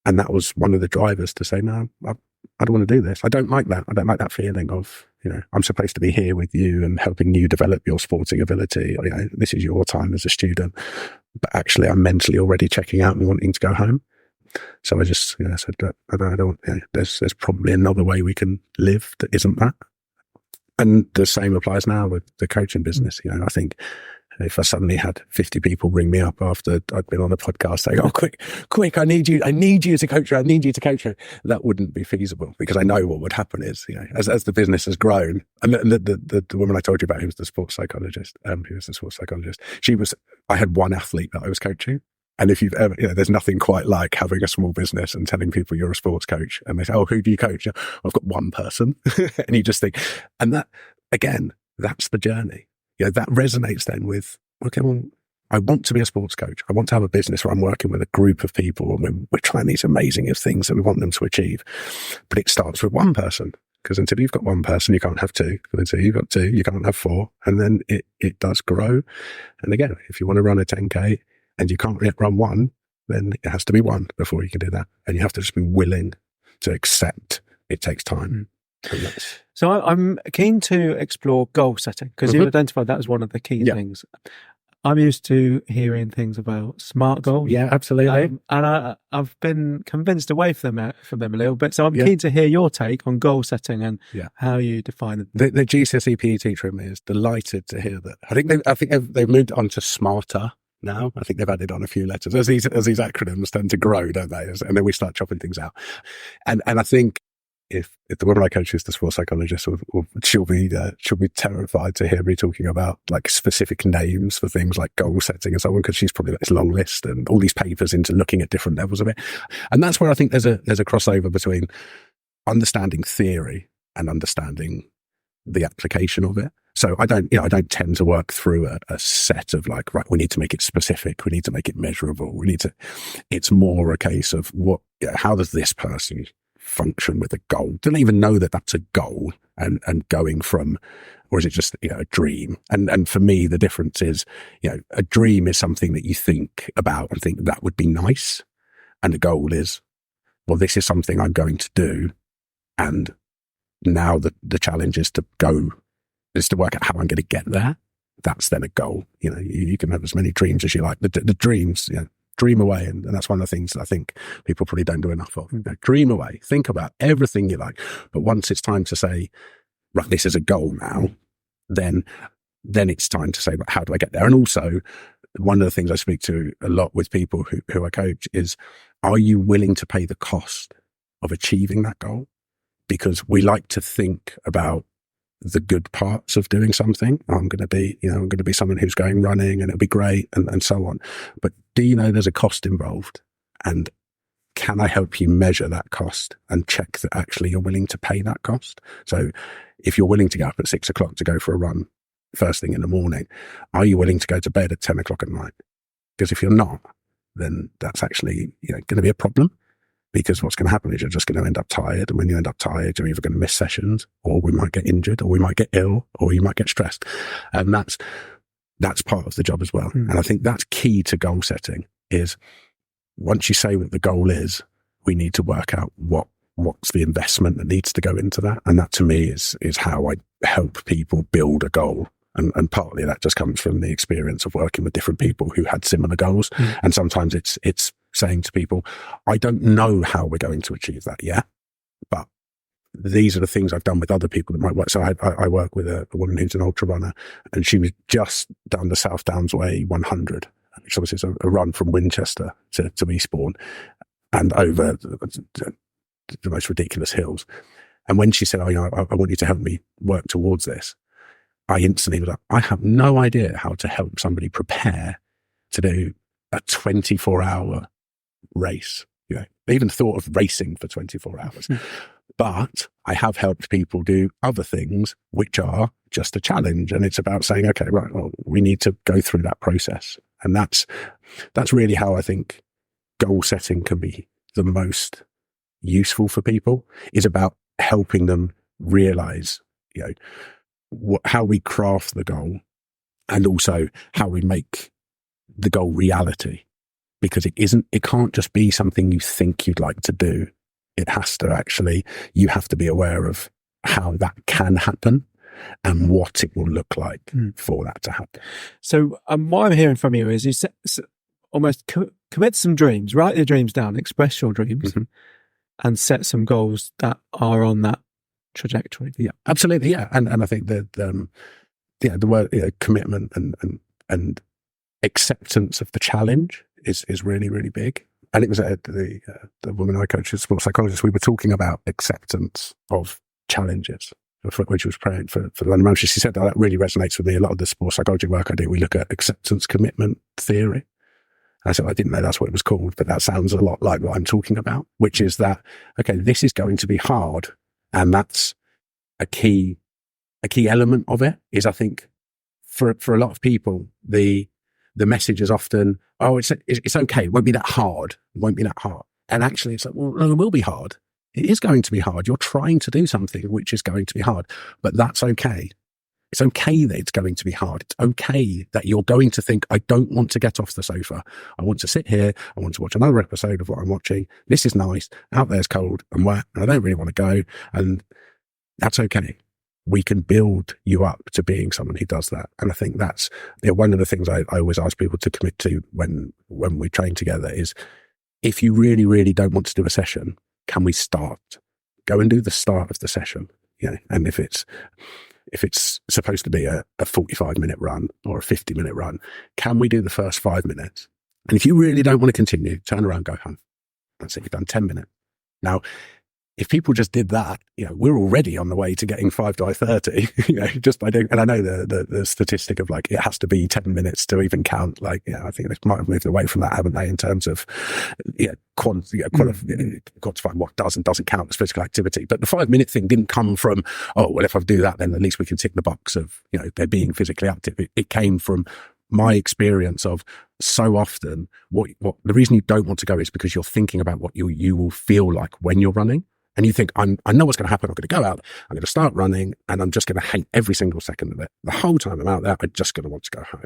and that was one of the drivers to say, no, I don't want to do this. I don't like that. I don't like that feeling of, I'm supposed to be here with you and helping you develop your sporting ability. This is your time as a student, but actually I'm mentally already checking out and wanting to go home. So I just, said, I don't, there's probably another way we can live that isn't that. And the same applies now with the coaching business. I think if I suddenly had 50 people ring me up after I'd been on a podcast saying, oh, quick, I need you to coach her, that wouldn't be feasible, because I know what would happen is, as the business has grown, and the woman I told you about who was the sports psychologist, I had one athlete that I was coaching. And if you've ever, there's nothing quite like having a small business and telling people you're a sports coach, and they say, oh, who do you coach? I've got one person. And you just think, and that, again, that's the journey. That resonates then with, okay, well, I want to be a sports coach. I want to have a business where I'm working with a group of people and we're trying these amazing things that we want them to achieve. But it starts with one person, because until you've got one person, you can't have two. And until you've got two, you can't have four. And then it does grow. And again, if you want to run a 10K and you can't yet run one, then it has to be one before you can do that. And you have to just be willing to accept it takes time. So I'm keen to explore goal setting, because you identified that as one of the key things. I'm used to hearing things about SMART goals. Yeah, absolutely. And I've been convinced away from them a little bit. So I'm keen to hear your take on goal setting and how you define it. The GCSE PE teacher in me is delighted to hear that. I think they've moved on to SMARTer now. I think they've added on a few letters as these acronyms tend to grow, don't they? And then we start chopping things out. And I think, if the woman I coach is the sports psychologist, she'll be terrified to hear me talking about like specific names for things like goal setting and so on, because she's probably got this long list and all these papers into looking at different levels of it. And that's where I think there's a crossover between understanding theory and understanding the application of it. So I don't tend to work through a set of like, right, we need to make it specific, we need to make it measurable, it's more a case of how does this person function with a goal? Don't even know that that's a goal and going from, or is it just a dream? And for me, the difference is, a dream is something that you think about and think that would be nice, and a goal is, well, this is something I'm going to do, and now the challenge is to work out how I'm going to get there. That's then a goal. You can have as many dreams as you like. The dreams, dream away. And that's one of the things that I think people probably don't do enough of. Dream away. Think about everything you like. But once it's time to say, right, this is a goal now, then it's time to say, but how do I get there? And also, one of the things I speak to a lot with people who I coach is, are you willing to pay the cost of achieving that goal? Because we like to think about the good parts of doing something. I'm going to be someone who's going running and it'll be great and so on. But do you know there's a cost involved? And can I help you measure that cost and check that actually you're willing to pay that cost? So if you're willing to get up at 6 o'clock to go for a run first thing in the morning, are you willing to go to bed at 10 o'clock at night? Because if you're not, then that's actually going to be a problem. because what's going to happen is you're just going to end up tired. And when you end up tired, you're either going to miss sessions, or we might get injured, or we might get ill, or you might get stressed. And that's part of the job as well. And I think that's key to goal setting, is once you say what the goal is, we need to work out what's the investment that needs to go into that. And that to me is how I help people build a goal. And partly that just comes from the experience of working with different people who had similar goals. And sometimes it's saying to people, I don't know how we're going to achieve that yet, but these are the things I've done with other people that might work. So I work with a woman who's an ultra runner, and she was just done the South Downs Way 100, which obviously is a run from Winchester to Eastbourne, and over the most ridiculous hills. And when she said, I want you to help me work towards this, I instantly was like, I have no idea how to help somebody prepare to do a 24-hour race. I even thought of racing for 24 hours. But I have helped people do other things which are just a challenge. And it's about saying, okay, right, well, we need to go through that process. And that's really how I think goal setting can be the most useful for people, is about helping them realize, how we craft the goal, and also how we make the goal reality. Because it can't just be something you think you'd like to do. It has to actually, you have to be aware of how that can happen and what it will look like for that to happen. So what I'm hearing from you is you almost commit some dreams, write your dreams down, express your dreams, and set some goals that are on that trajectory. Yeah, absolutely. Yeah. And I think that, the word commitment and acceptance of the challenge is really, really big. And it was the woman I coached, a sports psychologist, we were talking about acceptance of challenges when she was praying for the London Marathon. She said that really resonates with me. A lot of the sports psychology work I do, we look at acceptance commitment theory. And I said, I didn't know that's what it was called, but that sounds a lot like what I'm talking about, which is that, okay, this is going to be hard. And that's a key element of it, is I think for a lot of people, the message is often, oh, it's okay. It won't be that hard. It won't be that hard. And actually it's like, well, no, it will be hard. It is going to be hard. You're trying to do something which is going to be hard, but that's okay. It's okay that it's going to be hard. It's okay that you're going to think, I don't want to get off the sofa. I want to sit here. I want to watch another episode of what I'm watching. This is nice. Out there's cold and wet, and I don't really want to go. And that's okay. We can build you up to being someone who does that. And I think that's one of the things I always ask people to commit to when we train together is, if you really, really don't want to do a session, can we start? Go and do the start of the session. And if it's supposed to be a 45-minute run or a 50-minute run, can we do the first 5 minutes? And if you really don't want to continue, turn around, go home. That's it. You've done 10 minutes. Now, if people just did that, we're already on the way to getting 5 by 30, just by doing, and I know the statistic of like, it has to be 10 minutes to even count. Like, I think they might have moved away from that, haven't they, in terms of, quantifying what does and doesn't count as physical activity. But the 5-minute thing didn't come from, oh, well, if I do that, then at least we can tick the box of, they're being physically active. It came from my experience of so often what the reason you don't want to go is because you're thinking about what you will feel like when you're running. And you think, I know what's going to happen. I'm going to go out, I'm going to start running, and I'm just going to hate every single second of it. The whole time I'm out there, I'm just going to want to go home.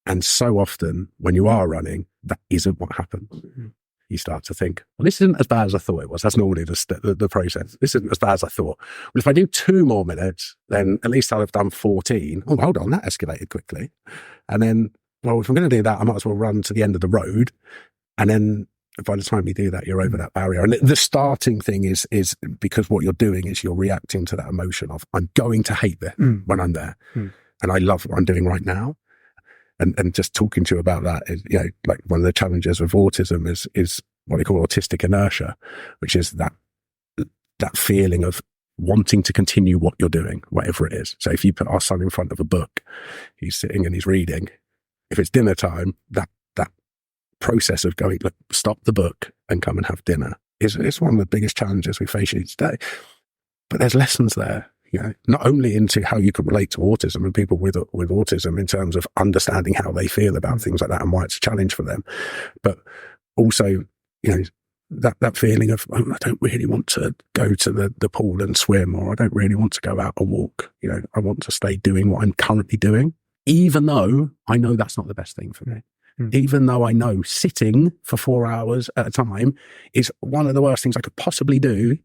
And so often when you are running, that isn't what happens. You start to think, well, this isn't as bad as I thought it was. That's normally the process. This isn't as bad as I thought. Well, if I do 2 more minutes, then at least I'll have done 14. Oh, hold on, that escalated quickly. And then, well, if I'm going to do that, I might as well run to the end of the road. And then by the time you do that, you're over that barrier. And the starting thing is because what you're doing is you're reacting to that emotion of, I'm going to hate this when I'm there. And I love what I'm doing right now. And just talking to you about that is, like one of the challenges with autism is what they call autistic inertia, which is that feeling of wanting to continue what you're doing, whatever it is. So if you put our son in front of a book, he's sitting and he's reading. If it's dinner time, that process of going, look, stop the book and come and have dinner is one of the biggest challenges we face each day. But there's lessons there, not only into how you can relate to autism and people with autism in terms of understanding how they feel about things like that and why it's a challenge for them, but also, that feeling of, oh, I don't really want to go to the pool and swim, or I don't really want to go out and walk. I want to stay doing what I'm currently doing, even though I know that's not the best thing for me. Even though I know sitting for 4 hours at a time is one of the worst things I could possibly do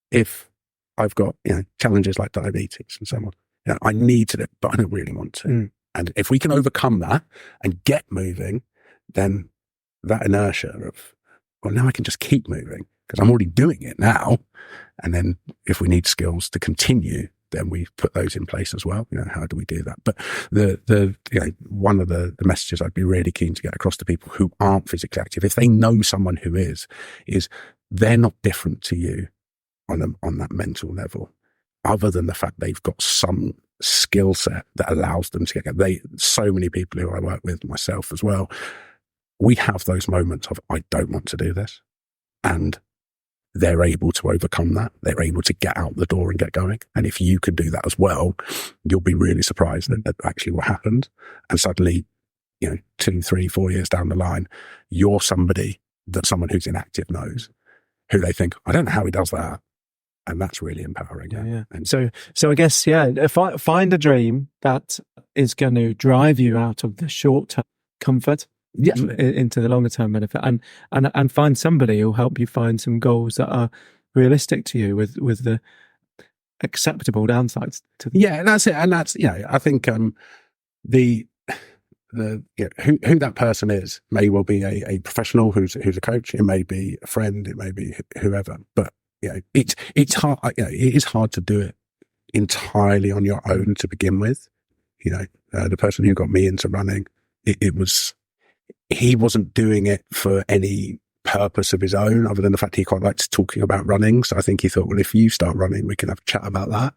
if I've got, challenges like diabetes and so on. I need to do it, but I don't really want to. And if we can overcome that and get moving, then that inertia of, well, now I can just keep moving because I'm already doing it now. And then if we need skills to continue, then we put those in place as well. How do we do that? But one of the messages I'd be really keen to get across to people who aren't physically active, if they know someone who is they're not different to you on that mental level, other than the fact they've got some skill set that allows them to get. So many people who I work with, myself as well, we have those moments of, I don't want to do this. And they're able to overcome that. They're able to get out the door and get going. And if you can do that as well, you'll be really surprised at actually what happened. And suddenly, 2, 3, 4 years down the line, you're somebody that someone who's inactive knows, who they think, I don't know how he does that. And that's really empowering. Yeah. And so I guess, find a dream that is going to drive you out of the short-term comfort into the longer-term benefit, and find somebody who'll help you find some goals that are realistic to you with the acceptable downsides to them. Yeah, that's it. And that's, I think who that person is may well be a professional who's a coach. It may be a friend. It may be whoever. But it's hard. It is hard to do it entirely on your own to begin with. The person who got me into running, he wasn't doing it for any purpose of his own, other than the fact he quite liked talking about running. So I think he thought, well, if you start running, we can have a chat about that.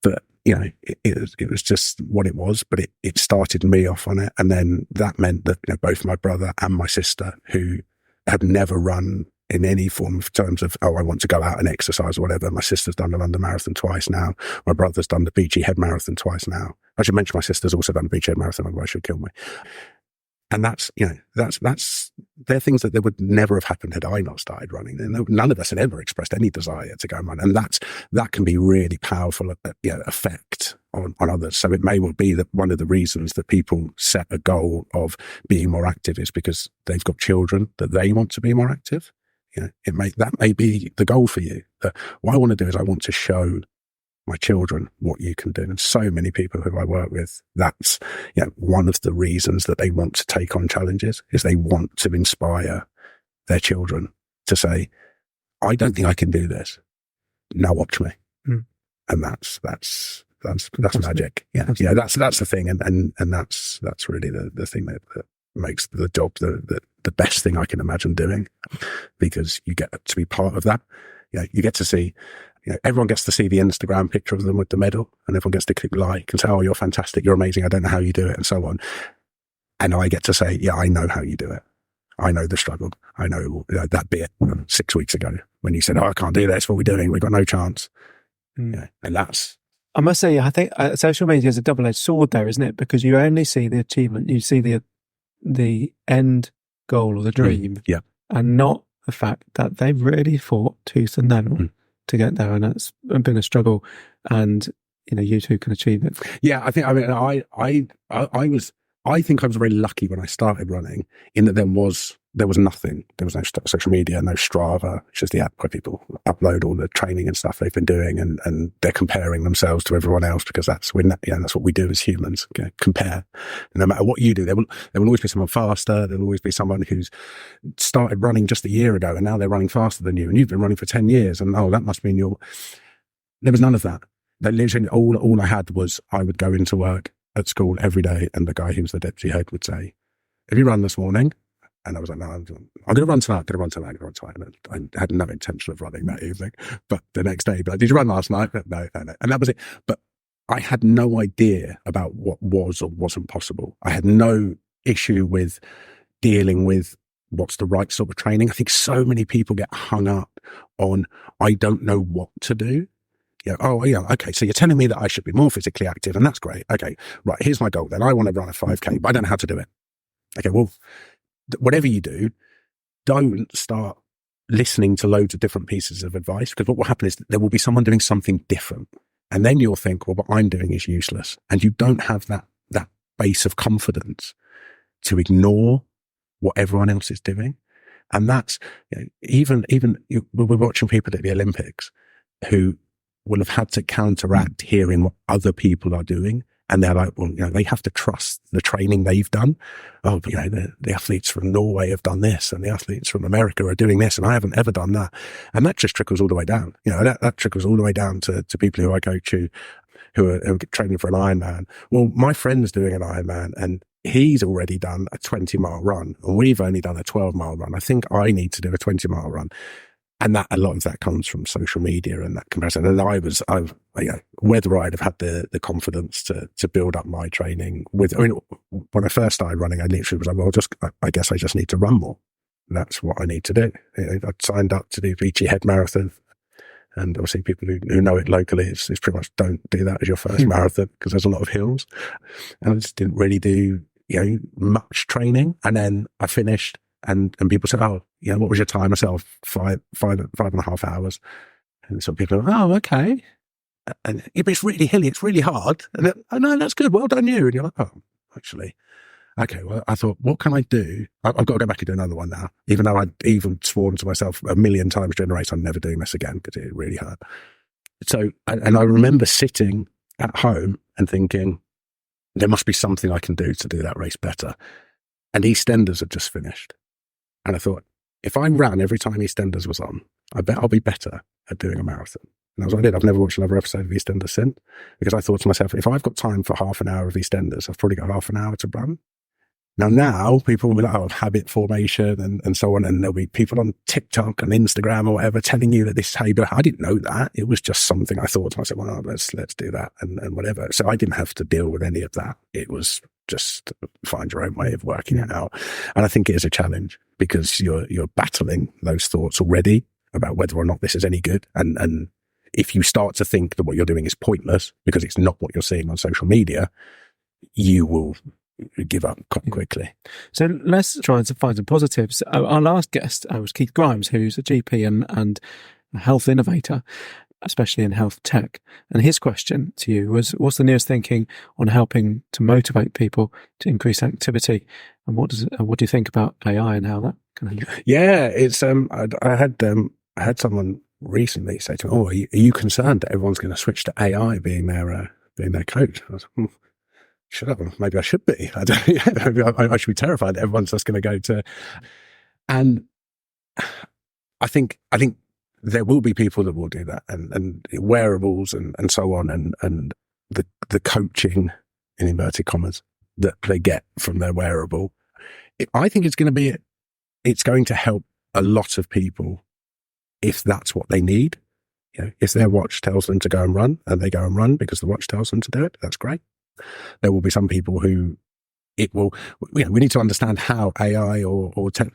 But it was just what it was. But it started me off on it, and then that meant that both my brother and my sister, who had never run in any form of terms of, I want to go out and exercise or whatever. My sister's done the London Marathon twice now. My brother's done the BG Head Marathon twice now. I should mention my sister's also done the BG Head Marathon, otherwise she'll kill me. And they're things that would never have happened had I not started running. None of us had ever expressed any desire to go and run. And that can be really powerful effect on others. So it may well be that one of the reasons that people set a goal of being more active is because they've got children that they want to be more active. That may be the goal for you. What I want to do is I want to show my children what you can do. And so many people who I work with, that's one of the reasons that they want to take on challenges, is they want to inspire their children to say, I don't think I can do this. Now watch me. And that's magic. Yeah, that's the thing. And that's really the thing that makes the job the best thing I can imagine doing, because you get to be part of that. You get to see, everyone gets to see the Instagram picture of them with the medal, and everyone gets to click like and say, oh, you're fantastic, you're amazing, I don't know how you do it, and so on. And I get to say, yeah, I know how you do it. I know the struggle. I know that bit 6 weeks ago when you said, oh, I can't do this, what are we doing? We've got no chance. And that's... I must say, I think social media is a double-edged sword there, isn't it? Because you only see the achievement, you see the end goal or the dream, and not the fact that they've really fought tooth and nail to get there, and it's been a struggle, and you two can achieve it. I think I was very lucky when I started running, in that there was nothing. There was no social media, no Strava. It's just the app where people upload all the training and stuff they've been doing, and they're comparing themselves to everyone else, because that's what we do as humans, compare. And no matter what you do, there will always be someone faster. There'll always be someone who's started running just a year ago, and now they're running faster than you, and you've been running for 10 years, and that must mean there was none of that. Literally all I had was, I would go into work at school every day, and the guy who was the deputy head would say, have you run this morning? And I was like, no, I'm going to run tonight. And I had no intention of running that evening. But the next day, did you run last night? No. And that was it. But I had no idea about what was or wasn't possible. I had no issue with dealing with what's the right sort of training. I think so many people get hung up on, I don't know what to do. Okay, so you're telling me that I should be more physically active, and that's great. Okay, right, here's my goal then. I want to run a 5K, but I don't know how to do it. Okay, well, whatever you do, don't start listening to loads of different pieces of advice, because what will happen is there will be someone doing something different. And then you'll think, well, what I'm doing is useless. And you don't have that base of confidence to ignore what everyone else is doing. And that's, even we're watching people at the Olympics who will have had to counteract hearing what other people are doing. And they're like, well, they have to trust the training they've done. Oh, but, the athletes from Norway have done this, and the athletes from America are doing this, and I haven't ever done that. And that just trickles all the way down. That trickles all the way down to people who I coach who are training for an Ironman. Well, my friend's doing an Ironman, and he's already done a 20-mile run, and we've only done a 12-mile run. I think I need to do a 20-mile run. And that, a lot of that comes from social media and that comparison. And whether I'd have had the confidence to build up my training when I first started running, I literally was like, well, I guess I just need to run more. And that's what I need to do. I signed up to do Beachy Head Marathon. And obviously people who know it locally, it's pretty much don't do that as your first marathon, because there's a lot of hills. And I just didn't really do, much training. And then I finished. And people said, oh, what was your time? I said, five and a half hours. And so people are, oh, okay. And it's really hilly. It's really hard. And then, oh, no, that's good. Well done, you. And you're like, oh, actually, okay. Well, I thought, what can I do? I've got to go back and do another one now, even though I'd even sworn to myself 1,000,000 times during the race, I'm never doing this again, because it really hurt. So, and I remember sitting at home and thinking, there must be something I can do to do that race better. And EastEnders had just finished. And I thought, if I ran every time EastEnders was on, I bet I'll be better at doing a marathon. And that was what I did. I've never watched another episode of EastEnders since, because I thought to myself, if I've got time for half an hour of EastEnders, I've probably got half an hour to run. Now people will be like, oh, habit formation and so on. And there'll be people on TikTok and Instagram or whatever telling you that this is how you do it. I didn't know that. It was just something I thought to myself, well, let's do that and whatever. So I didn't have to deal with any of that. It was just find your own way of working it out. And I think it is a challenge, because you're battling those thoughts already about whether or not this is any good. And if you start to think that what you're doing is pointless because it's not what you're seeing on social media, you will give up quite quickly. So let's try and find some positives. Our last guest was Keith Grimes, who's a GP and a health innovator, especially in health tech. And his question to you was, what's the newest thinking on helping to motivate people to increase activity? And what do you think about AI and how that can help? Yeah, it's I had someone recently say to me, "Oh, are you concerned that everyone's going to switch to AI being their coach?" I was like, shut up. Maybe I should be. Maybe I should be terrified that everyone's just going to go to. And I think there will be people that will do that, and wearables and so on, and the coaching in inverted commas that they get from their wearable. I think it's going to help a lot of people if that's what they need. If their watch tells them to go and run, and they go and run because the watch tells them to do it, that's great. There will be some people who we need to understand how AI or tech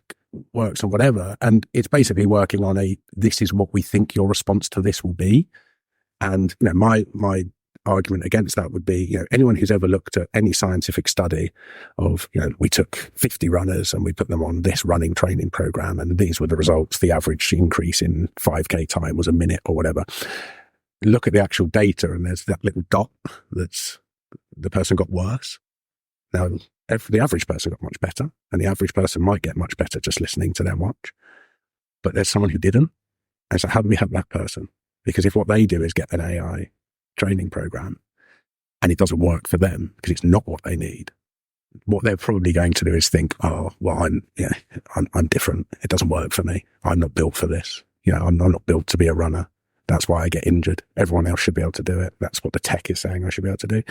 works or whatever. And it's basically working on this is what we think your response to this will be. And, my argument against that would be, anyone who's ever looked at any scientific study of, we took 50 runners and we put them on this running training program, and these were the results. The average increase in 5K time was a minute or whatever. Look at the actual data, and there's that little dot that's the person got worse. Now, the average person got much better, and the average person might get much better just listening to their watch. But there's someone who didn't. And so how do we help that person? Because if what they do is get an AI training program and it doesn't work for them because it's not what they need, what they're probably going to do is think, oh, well, I'm different. It doesn't work for me. I'm not built for this. I'm not built to be a runner. That's why I get injured. Everyone else should be able to do it. That's what the tech is saying I should be able to do.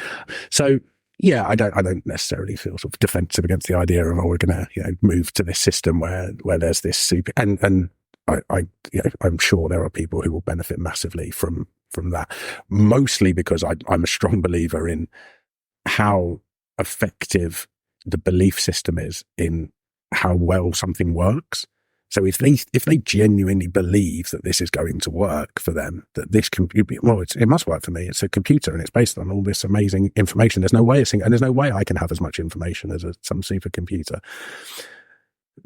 So yeah, I don't necessarily feel sort of defensive against the idea of, we're going to, move to this system where there's this super, and I'm sure there are people who will benefit massively from that, mostly because I'm a strong believer in how effective the belief system is in how well something works. So if they genuinely believe that this is going to work for them, that this can, it must work for me. It's a computer and it's based on all this amazing information. There's no way I can have as much information as some supercomputer.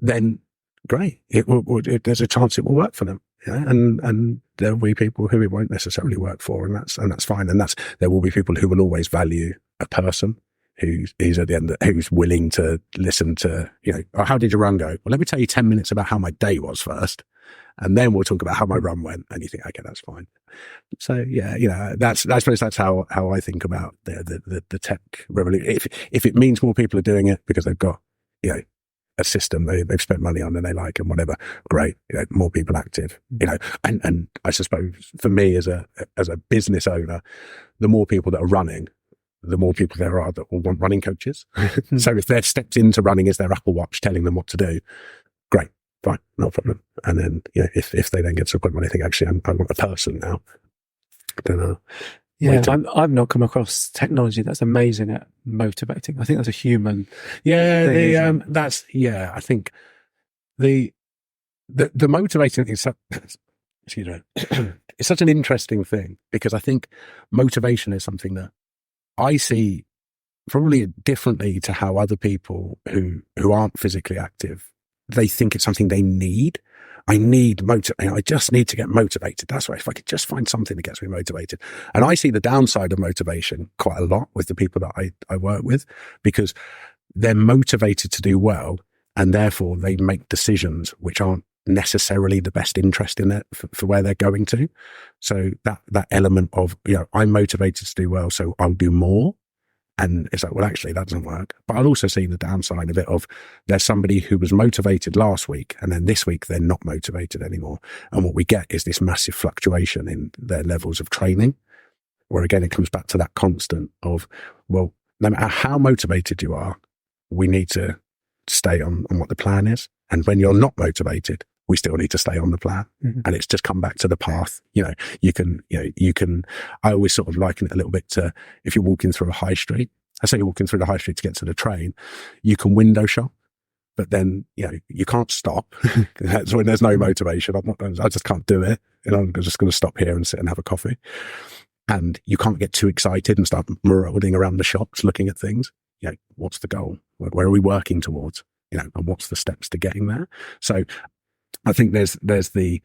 Then great. There's a chance it will work for them. Yeah, and there will be people who it won't necessarily work for, and that's fine. And there will be people who will always value a person who's at the end, who's willing to listen to, oh, how did your run go? Well, let me tell you 10 minutes about how my day was first, and then we'll talk about how my run went. And you think, okay, that's fine. So yeah, that's how I think about the tech revolution. If it means more people are doing it because they've got, a system they've spent money on and they like and whatever, great. More people active, and I suppose for me as a business owner, the more people that are running, the more people there are that will want running coaches. So if they're stepped into running as their Apple Watch telling them what to do, great, fine, no problem. And then if they then get to a point where they think, actually I want a person now, then I've not come across technology that's amazing at motivating. I think that's a human. Yeah, thing, I think the motivating is excuse me, it's such an interesting thing, because I think motivation is something that I see probably differently to how other people who aren't physically active, they think it's something they need. I just need to get motivated. That's right. If I could just find something that gets me motivated. And I see the downside of motivation quite a lot with the people that I work with, because they're motivated to do well, and therefore they make decisions which aren't necessarily the best interest in it for where they're going to. So that element of, I'm motivated to do well, so I'll do more. And it's like, well, actually, that doesn't work. But I'll also see the downside of it of there's somebody who was motivated last week, and then this week they're not motivated anymore. And what we get is this massive fluctuation in their levels of training, where again, it comes back to that constant of, well, no matter how motivated you are, we need to stay on what the plan is. And when you're not motivated, we still need to stay on the plan. Mm-hmm. And it's just come back to the path. You can, I always sort of liken it a little bit to, if you're walking through a high street, I say you're walking through the high street to get to the train, you can window shop, but then, you can't stop. That's when there's no motivation. I just can't do it. I'm just going to stop here and sit and have a coffee. And you can't get too excited and start marauding around the shops, looking at things. What's the goal? Where are we working towards? And what's the steps to getting there? So I think there's the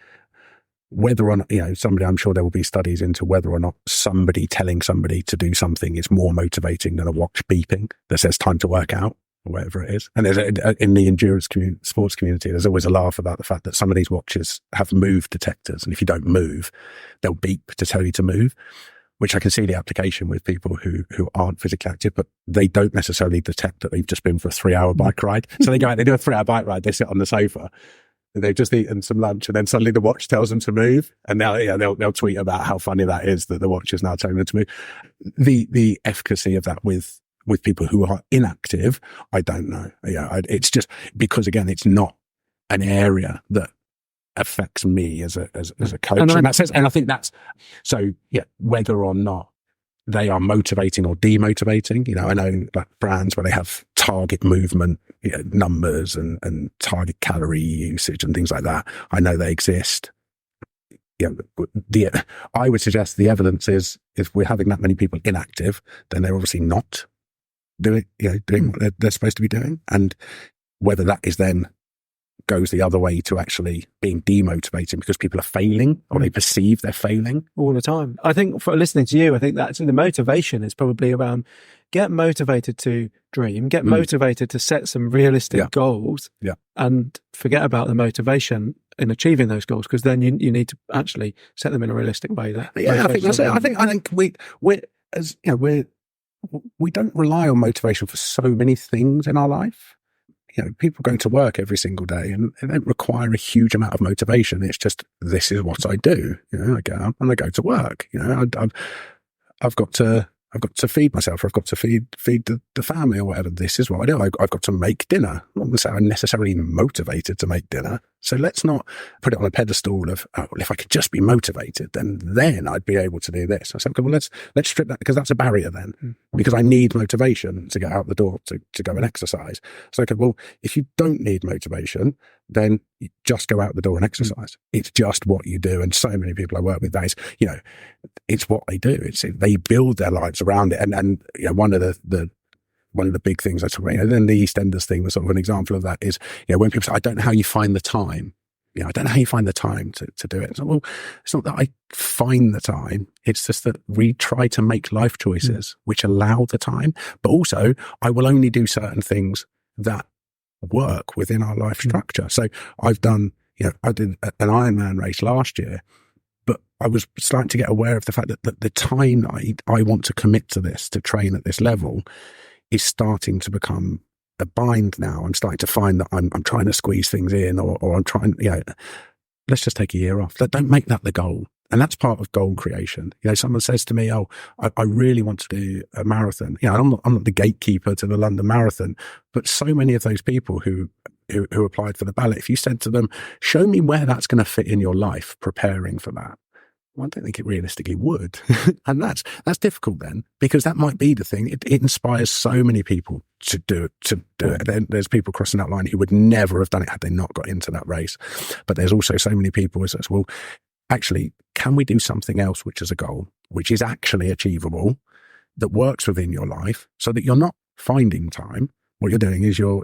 whether or not, somebody, I'm sure there will be studies into whether or not somebody telling somebody to do something is more motivating than a watch beeping that says time to work out or whatever it is. And there's in the endurance sports community, there's always a laugh about the fact that some of these watches have move detectors. And if you don't move, they'll beep to tell you to move, which I can see the application with people who aren't physically active, but they don't necessarily detect that they've just been for a 3-hour bike ride. So they go out, they do a 3-hour bike ride, they sit on the sofa, they've just eaten some lunch, and then suddenly the watch tells them to move. And now, they'll tweet about how funny that is that the watch is now telling them to move. The efficacy of that with people who are inactive, I don't know. It's just because, again, it's not an area that affects me as a coach in that sense. And I think that's so. Yeah, whether or not they are motivating or demotivating. I know like brands where they have target movement numbers and target calorie usage and things like that. I know they exist. I would suggest the evidence is if we're having that many people inactive, then they're obviously not doing what they're supposed to be doing. And whether that is then goes the other way to actually being demotivating because people are failing or they perceive they're failing all the time. I think for listening to you, I think that's the motivation is probably around get motivated to dream, get motivated to set some realistic goals and forget about the motivation in achieving those goals, because then you need to actually set them in a realistic way. I think that's it. I think we're as we don't rely on motivation for so many things in our life. People go to work every single day and they don't require a huge amount of motivation. It's just, this is what I do. I get up and I go to work. I've got to feed myself, or I've got to feed the family or whatever. This is what I do. I've got to make dinner. I'm not going to say I'm necessarily motivated to make dinner. So let's not put it on a pedestal of, if I could just be motivated, then I'd be able to do this. I said, okay, well, let's strip that, because that's a barrier then, because I need motivation to get out the door to go and exercise. So, okay, well, if you don't need motivation, then you just go out the door and exercise. It's just what you do. And so many people I work with, that is, it's what they do. They build their lives around it. And one of the one of the big things I talk about, and then the EastEnders thing was sort of an example of that is, when people say, I don't know how you find the time. I don't know how you find the time to do it. It's like, well, it's not that I find the time. It's just that we try to make life choices which allow the time, but also I will only do certain things that work within our life structure. So I've done, I did an Ironman race last year, but I was starting to get aware of the fact that the time that I want to commit to this, to train at this level, is starting to become a bind now. I'm starting to find that I'm trying to squeeze things in, or I'm trying, let's just take a year off. Don't make that the goal. And that's part of goal creation. Someone says to me, oh, I really want to do a marathon. I'm not the gatekeeper to the London Marathon, but so many of those people who applied for the ballot, if you said to them, show me where that's going to fit in your life, preparing for that, well, I don't think it realistically would. And that's difficult then, because that might be the thing. It inspires so many people to do it. Then there's people crossing that line who would never have done it had they not got into that race. But there's also so many people who says, well, actually, can we do something else which is a goal, which is actually achievable, that works within your life, so that you're not finding time. What you're doing is you're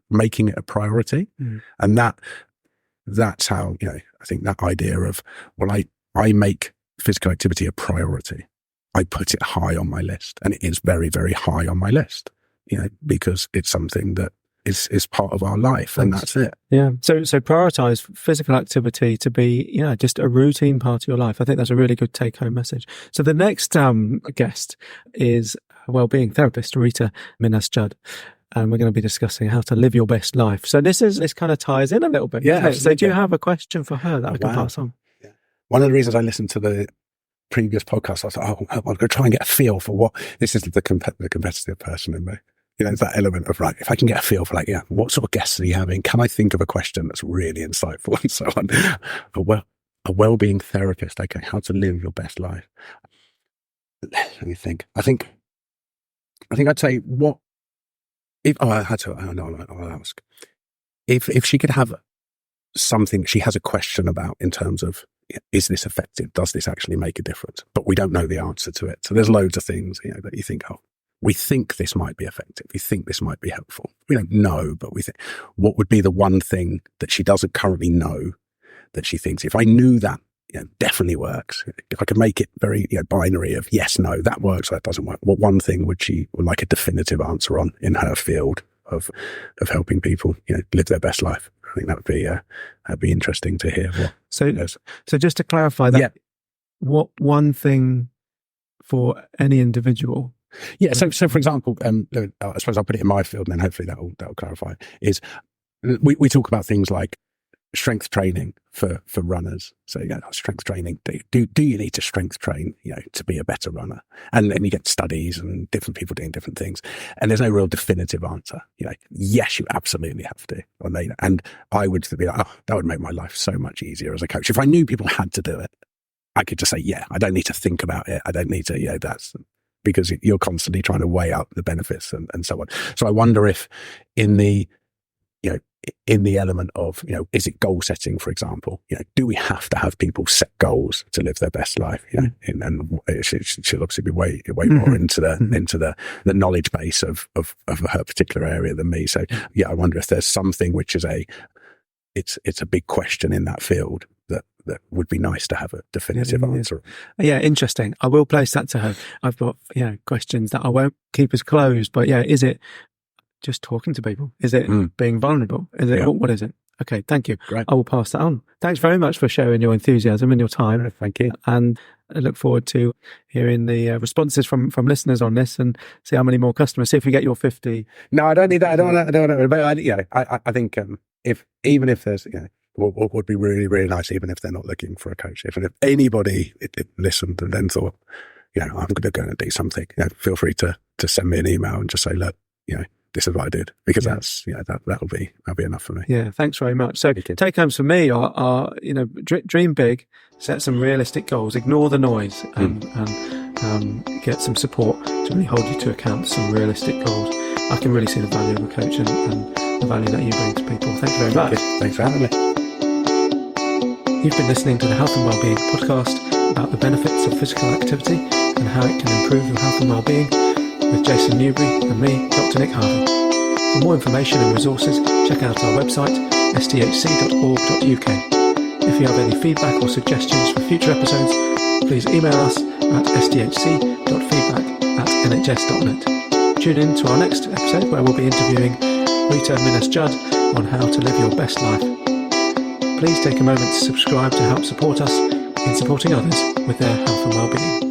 making it a priority. And that's how, I think that idea of, well, I make physical activity a priority. I put it high on my list, and it is very, very high on my list, because it's something that is part of our life, and that's it. Yeah. So prioritize physical activity to be, just a routine part of your life. I think that's a really good take home message. So the next guest is a wellbeing therapist, Rita Minas-Judd. And we're going to be discussing how to live your best life. So this kind of ties in a little bit. Yeah. So do you have a question for her that I can pass on? Yeah. One of the reasons I listened to the previous podcast, I thought, I'm going to try and get a feel for what this is, the competitive person in me. It's that element of, right, if I can get a feel for what sort of guests are you having? Can I think of a question that's really insightful and so on? A wellbeing therapist. Okay. How to live your best life. Let me think. I think I'd say I'll ask. If she could have something she has a question about in terms of, is this effective? Does this actually make a difference? But we don't know the answer to it. So there's loads of things, that you think, we think this might be effective. We think this might be helpful. We don't know, but we think, what would be the one thing that she doesn't currently know that she thinks, if I knew that, definitely works. If I could make it very binary of yes, no, that works, that doesn't work. What one thing would like a definitive answer on in her field of helping people live their best life? I think that'd be interesting to hear. So just to clarify that, what one thing for any individual? Yeah. So for example, I suppose I'll put it in my field, and then hopefully that'll clarify. Is we talk about things like strength training for runners. So strength training. Do you need to strength train to be a better runner? And then you get studies and different people doing different things, and there's no real definitive answer. Yes, you absolutely have to. And I would be like, that would make my life so much easier as a coach. If I knew people had to do it, I could just say, I don't need to think about it. I don't need to. That's because you're constantly trying to weigh up the benefits and so on. So I wonder if in the element of, is it goal setting, for example, do we have to have people set goals to live their best life? And it should obviously be way more into the knowledge base of her particular area than me. So I wonder if there's something which is it's a big question in that field that would be nice to have a definitive answer. Yeah, interesting. I will place that to her. I've got questions that I won't keep as closed, but is it just talking to people? Is it being vulnerable? Is it what is it? Okay, thank you. Great. I will pass that on. Thanks very much for sharing your enthusiasm and your time. Thank you. And I look forward to hearing the responses from listeners on this, and see how many more customers. See if we get your 50. No, I don't need that. I don't want to. But I think even if there's what would be really, really nice, even if they're not looking for a coach, if anybody listened and then thought, I'm going to go and do something, feel free to send me an email and just say, look, this is what I did, because that'll be enough for me. Yeah, thanks very much. So take homes for me are dream big, set some realistic goals, ignore the noise, and get some support to really hold you to account, some realistic goals. I can really see the value of a coach and the value that you bring to people. Thank you very much. Thanks for having me. You've been listening to the Health and Wellbeing podcast about the benefits of physical activity and how it can improve your health and wellbeing. with Jason Newbery and me, Dr. Nick Harvey. For more information and resources, check out our website, sdhc.org.uk. If you have any feedback or suggestions for future episodes, please email us at sdhc.feedback@nhs.net. Tune in to our next episode where we'll be interviewing Rita Minas-Judd on how to live your best life. Please take a moment to subscribe to help support us in supporting others with their health and well-being.